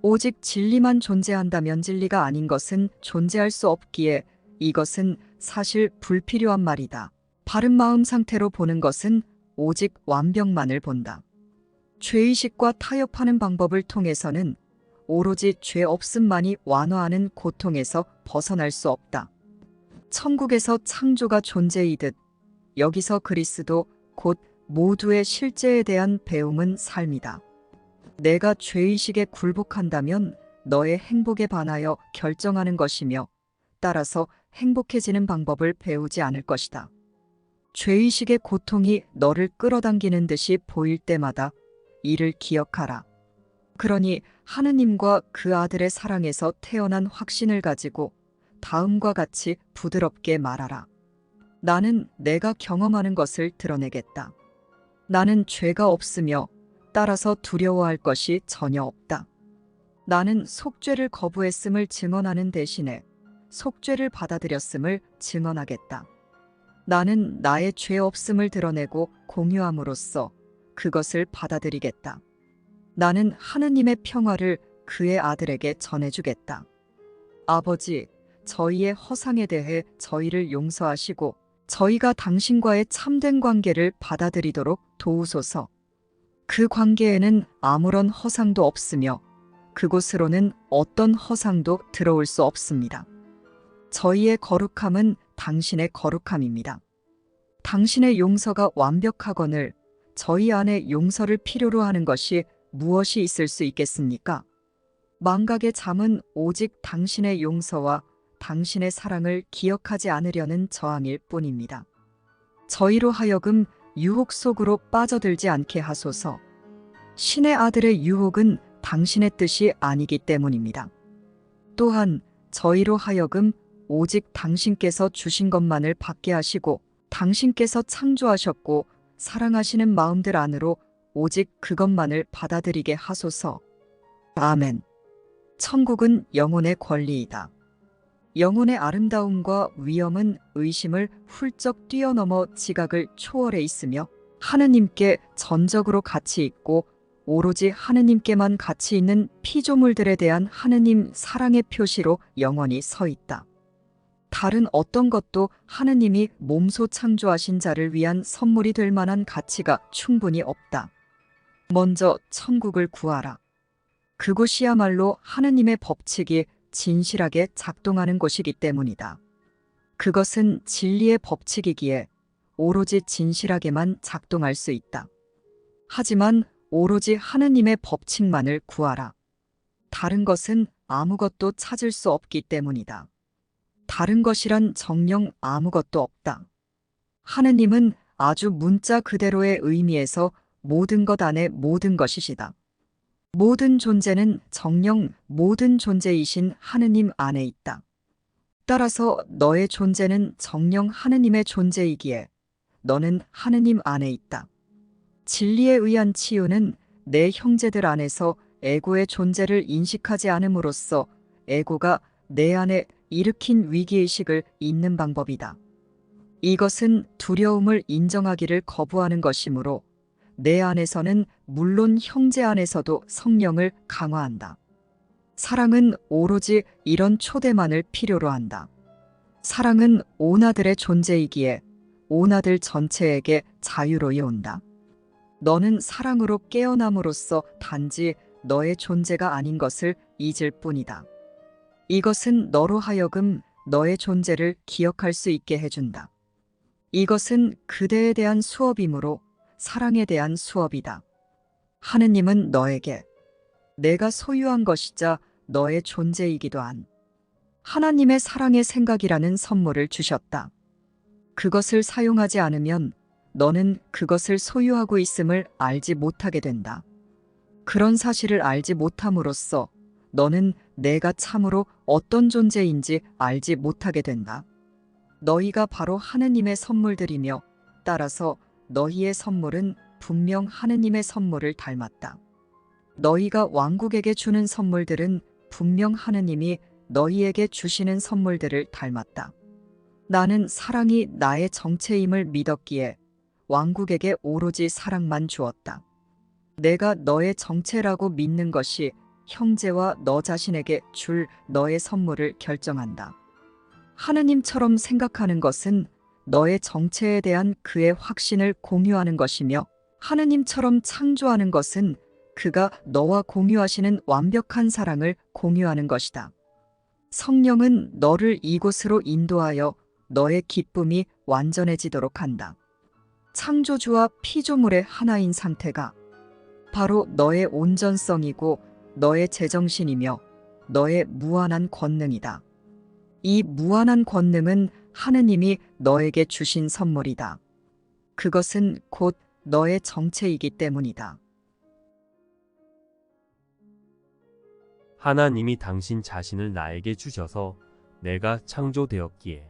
오직 진리만 존재한다면 진리가 아닌 것은 존재할 수 없기에 이것은 사실 불필요한 말이다. 바른 마음 상태로 보는 것은 오직 완벽만을 본다. 죄의식과 타협하는 방법을 통해서는 오로지 죄 없음만이 완화하는 고통에서 벗어날 수 없다. 천국에서 창조가 존재이듯 여기서 그리스도 곧 모두의 실제에 대한 배움은 삶이다. 내가 죄의식에 굴복한다면 너의 행복에 반하여 결정하는 것이며 따라서 행복해지는 방법을 배우지 않을 것이다. 죄의식의 고통이 너를 끌어당기는 듯이 보일 때마다 이를 기억하라. 그러니 하느님과 그 아들의 사랑에서 태어난 확신을 가지고 다음과 같이 부드럽게 말하라. 나는 내가 경험하는 것을 드러내겠다. 나는 죄가 없으며 따라서 두려워할 것이 전혀 없다. 나는 속죄를 거부했음을 증언하는 대신에 속죄를 받아들였음을 증언하겠다. 나는 나의 죄 없음을 드러내고 공유함으로써 그것을 받아들이겠다. 나는 하느님의 평화를 그의 아들에게 전해주겠다. 아버지, 저희의 허상에 대해 저희를 용서하시고 저희가 당신과의 참된 관계를 받아들이도록 도우소서. 그 관계에는 아무런 허상도 없으며 그곳으로는 어떤 허상도 들어올 수 없습니다. 저희의 거룩함은 당신의 거룩함입니다. 당신의 용서가 완벽하거늘 저희 안에 용서를 필요로 하는 것이 무엇이 있을 수 있겠습니까? 망각의 잠은 오직 당신의 용서와 당신의 사랑을 기억하지 않으려는 저항일 뿐입니다. 저희로 하여금 유혹 속으로 빠져들지 않게 하소서. 신의 아들의 유혹은 당신의 뜻이 아니기 때문입니다. 또한 저희로 하여금 오직 당신께서 주신 것만을 받게 하시고 당신께서 창조하셨고 사랑하시는 마음들 안으로 오직 그것만을 받아들이게 하소서. 아멘. 천국은 영혼의 권리이다. 영혼의 아름다움과 위엄은 의심을 훌쩍 뛰어넘어 지각을 초월해 있으며 하느님께 전적으로 가치 있고 오로지 하느님께만 가치 있는 피조물들에 대한 하느님 사랑의 표시로 영원히 서 있다. 다른 어떤 것도 하느님이 몸소 창조하신 자를 위한 선물이 될 만한 가치가 충분히 없다. 먼저 천국을 구하라. 그곳이야말로 하느님의 법칙이 진실하게 작동하는 곳이기 때문이다. 그것은 진리의 법칙이기에 오로지 진실하게만 작동할 수 있다. 하지만 오로지 하느님의 법칙만을 구하라. 다른 것은 아무것도 찾을 수 없기 때문이다. 다른 것이란 정녕 아무것도 없다. 하느님은 아주 문자 그대로의 의미에서 모든 것 안에 모든 것이시다. 모든 존재는 정녕 모든 존재이신 하느님 안에 있다. 따라서 너의 존재는 정녕 하느님의 존재이기에 너는 하느님 안에 있다. 진리에 의한 치유는 내 형제들 안에서 에고의 존재를 인식하지 않음으로써 에고가 내 안에 일으킨 위기의식을 잊는 방법이다. 이것은 두려움을 인정하기를 거부하는 것이므로 내 안에서는 물론 형제 안에서도 성령을 강화한다. 사랑은 오로지 이런 초대만을 필요로 한다. 사랑은 오나들의 존재이기에 오나들 전체에게 자유로이 온다. 너는 사랑으로 깨어남으로써 단지 너의 존재가 아닌 것을 잊을 뿐이다. 이것은 너로 하여금 너의 존재를 기억할 수 있게 해준다. 이것은 그대에 대한 수업이므로 사랑에 대한 수업이다. 하느님은 너에게 내가 소유한 것이자 너의 존재이기도 한 하나님의 사랑의 생각이라는 선물을 주셨다. 그것을 사용하지 않으면 너는 그것을 소유하고 있음을 알지 못하게 된다. 그런 사실을 알지 못함으로써 너는 내가 참으로 어떤 존재인지 알지 못하게 된다. 너희가 바로 하느님의 선물들이며 따라서 너희의 선물은 분명 하느님의 선물을 닮았다. 너희가 왕국에게 주는 선물들은 분명 하느님이 너희에게 주시는 선물들을 닮았다. 나는 사랑이 나의 정체임을 믿었기에 왕국에게 오로지 사랑만 주었다. 내가 너의 정체라고 믿는 것이 형제와 너 자신에게 줄 너의 선물을 결정한다. 하느님처럼 생각하는 것은 너의 정체에 대한 그의 확신을 공유하는 것이며 하느님처럼 창조하는 것은 그가 너와 공유하시는 완벽한 사랑을 공유하는 것이다. 성령은 너를 이곳으로 인도하여 너의 기쁨이 완전해지도록 한다. 창조주와 피조물의 하나인 상태가 바로 너의 온전성이고 너의 제정신이며 너의 무한한 권능이다. 이 무한한 권능은 하느님이 너에게 주신 선물이다. 그것은 곧 너의 정체이기 때문이다. 하나님이 당신 자신을 나에게 주셔서 내가 창조되었기에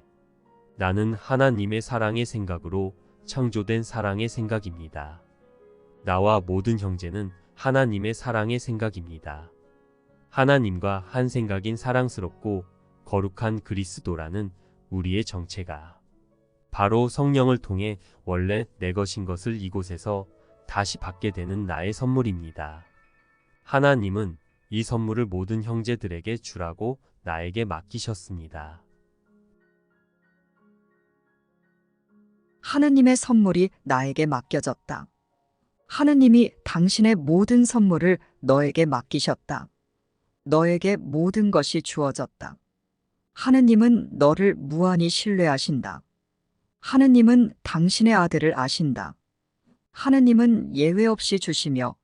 나는 하나님의 사랑의 생각으로 창조된 사랑의 생각입니다. 나와 모든 형제는 하나님의 사랑의 생각입니다. 하나님과 한 생각인 사랑스럽고 거룩한 그리스도라는 우리의 정체가 바로 성령을 통해 원래 내 것인 것을 이곳에서 다시 받게 되는 나의 선물입니다. 하나님은 이 선물을 모든 형제들에게 주라고 나에게 맡기셨습니다. 하느님의 선물이 나에게 맡겨졌다. 하느님이 당신의 모든 선물을 너에게 맡기셨다. 너에게 모든 것이 주어졌다. 하느님은 너를 무한히 신뢰하신다. 하느님은 당신의 아들을 아신다. 하느님은 예외 없이 주시며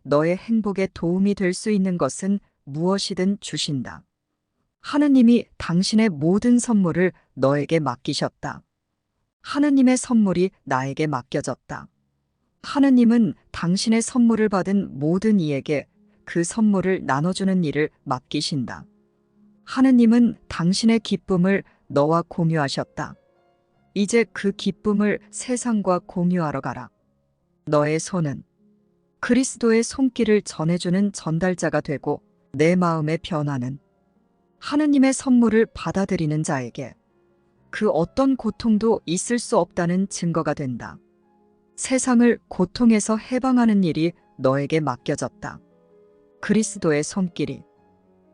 너의 행복에 도움이 될 수 있는 것은 무엇이든 주신다. 하느님이 당신의 모든 선물을 너에게 맡기셨다. 하느님의 선물이 나에게 맡겨졌다. 하느님은 당신의 선물을 받은 모든 이에게 그 선물을 나눠주는 일을 맡기신다. 하느님은 당신의 기쁨을 너와 공유하셨다. 이제 그 기쁨을 세상과 공유하러 가라. 너의 손은 그리스도의 손길을 전해주는 전달자가 되고 내 마음의 변화는 하느님의 선물을 받아들이는 자에게 그 어떤 고통도 있을 수 없다는 증거가 된다. 세상을 고통에서 해방하는 일이 너에게 맡겨졌다. 그리스도의 손길이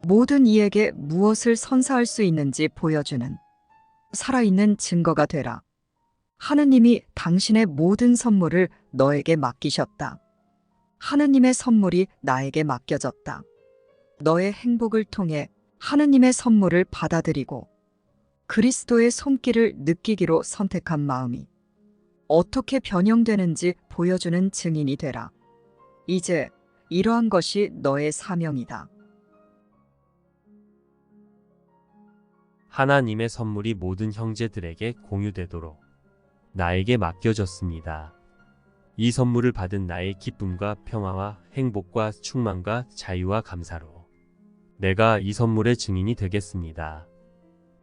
모든 이에게 무엇을 선사할 수 있는지 보여주는 살아있는 증거가 되라. 하느님이 당신의 모든 선물을 너에게 맡기셨다. 하느님의 선물이 나에게 맡겨졌다. 너의 행복을 통해 하느님의 선물을 받아들이고 그리스도의 손길을 느끼기로 선택한 마음이 어떻게 변형되는지 보여주는 증인이 되라. 이제 이러한 것이 너의 사명이다. 하나님의 선물이 모든 형제들에게 공유되도록 나에게 맡겨졌습니다. 이 선물을 받은 나의 기쁨과 평화와 행복과 충만과 자유와 감사로 내가 이 선물의 증인이 되겠습니다.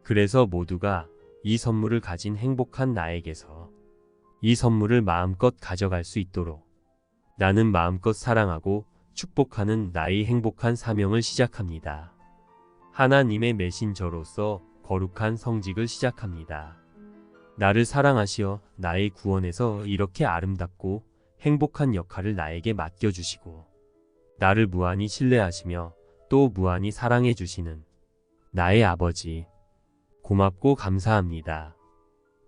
그래서 모두가 이 선물을 가진 행복한 나에게서 이 선물을 마음껏 가져갈 수 있도록 나는 마음껏 사랑하고 축복하는 나의 행복한 사명을 시작합니다. 하나님의 메신저로서 거룩한 성직을 시작합니다. 나를 사랑하시어 나의 구원에서 이렇게 아름답고 행복한 역할을 나에게 맡겨주시고 나를 무한히 신뢰하시며 또 무한히 사랑해 주시는 나의 아버지, 고맙고 감사합니다.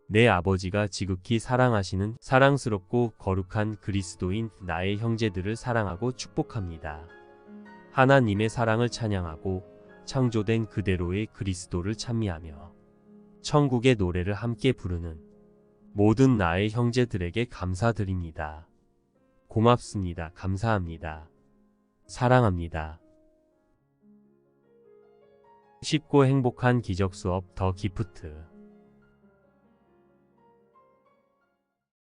내 아버지가 지극히 사랑하시는 사랑스럽고 거룩한 그리스도인 나의 형제들을 사랑하고 축복합니다. 하나님의 사랑을 찬양하고 창조된 그대로의 그리스도를 찬미하며 천국의 노래를 함께 부르는 모든 나의 형제들에게 감사드립니다. 고맙습니다. 감사합니다. 사랑합니다. 쉽고 행복한 기적 수업 더 기프트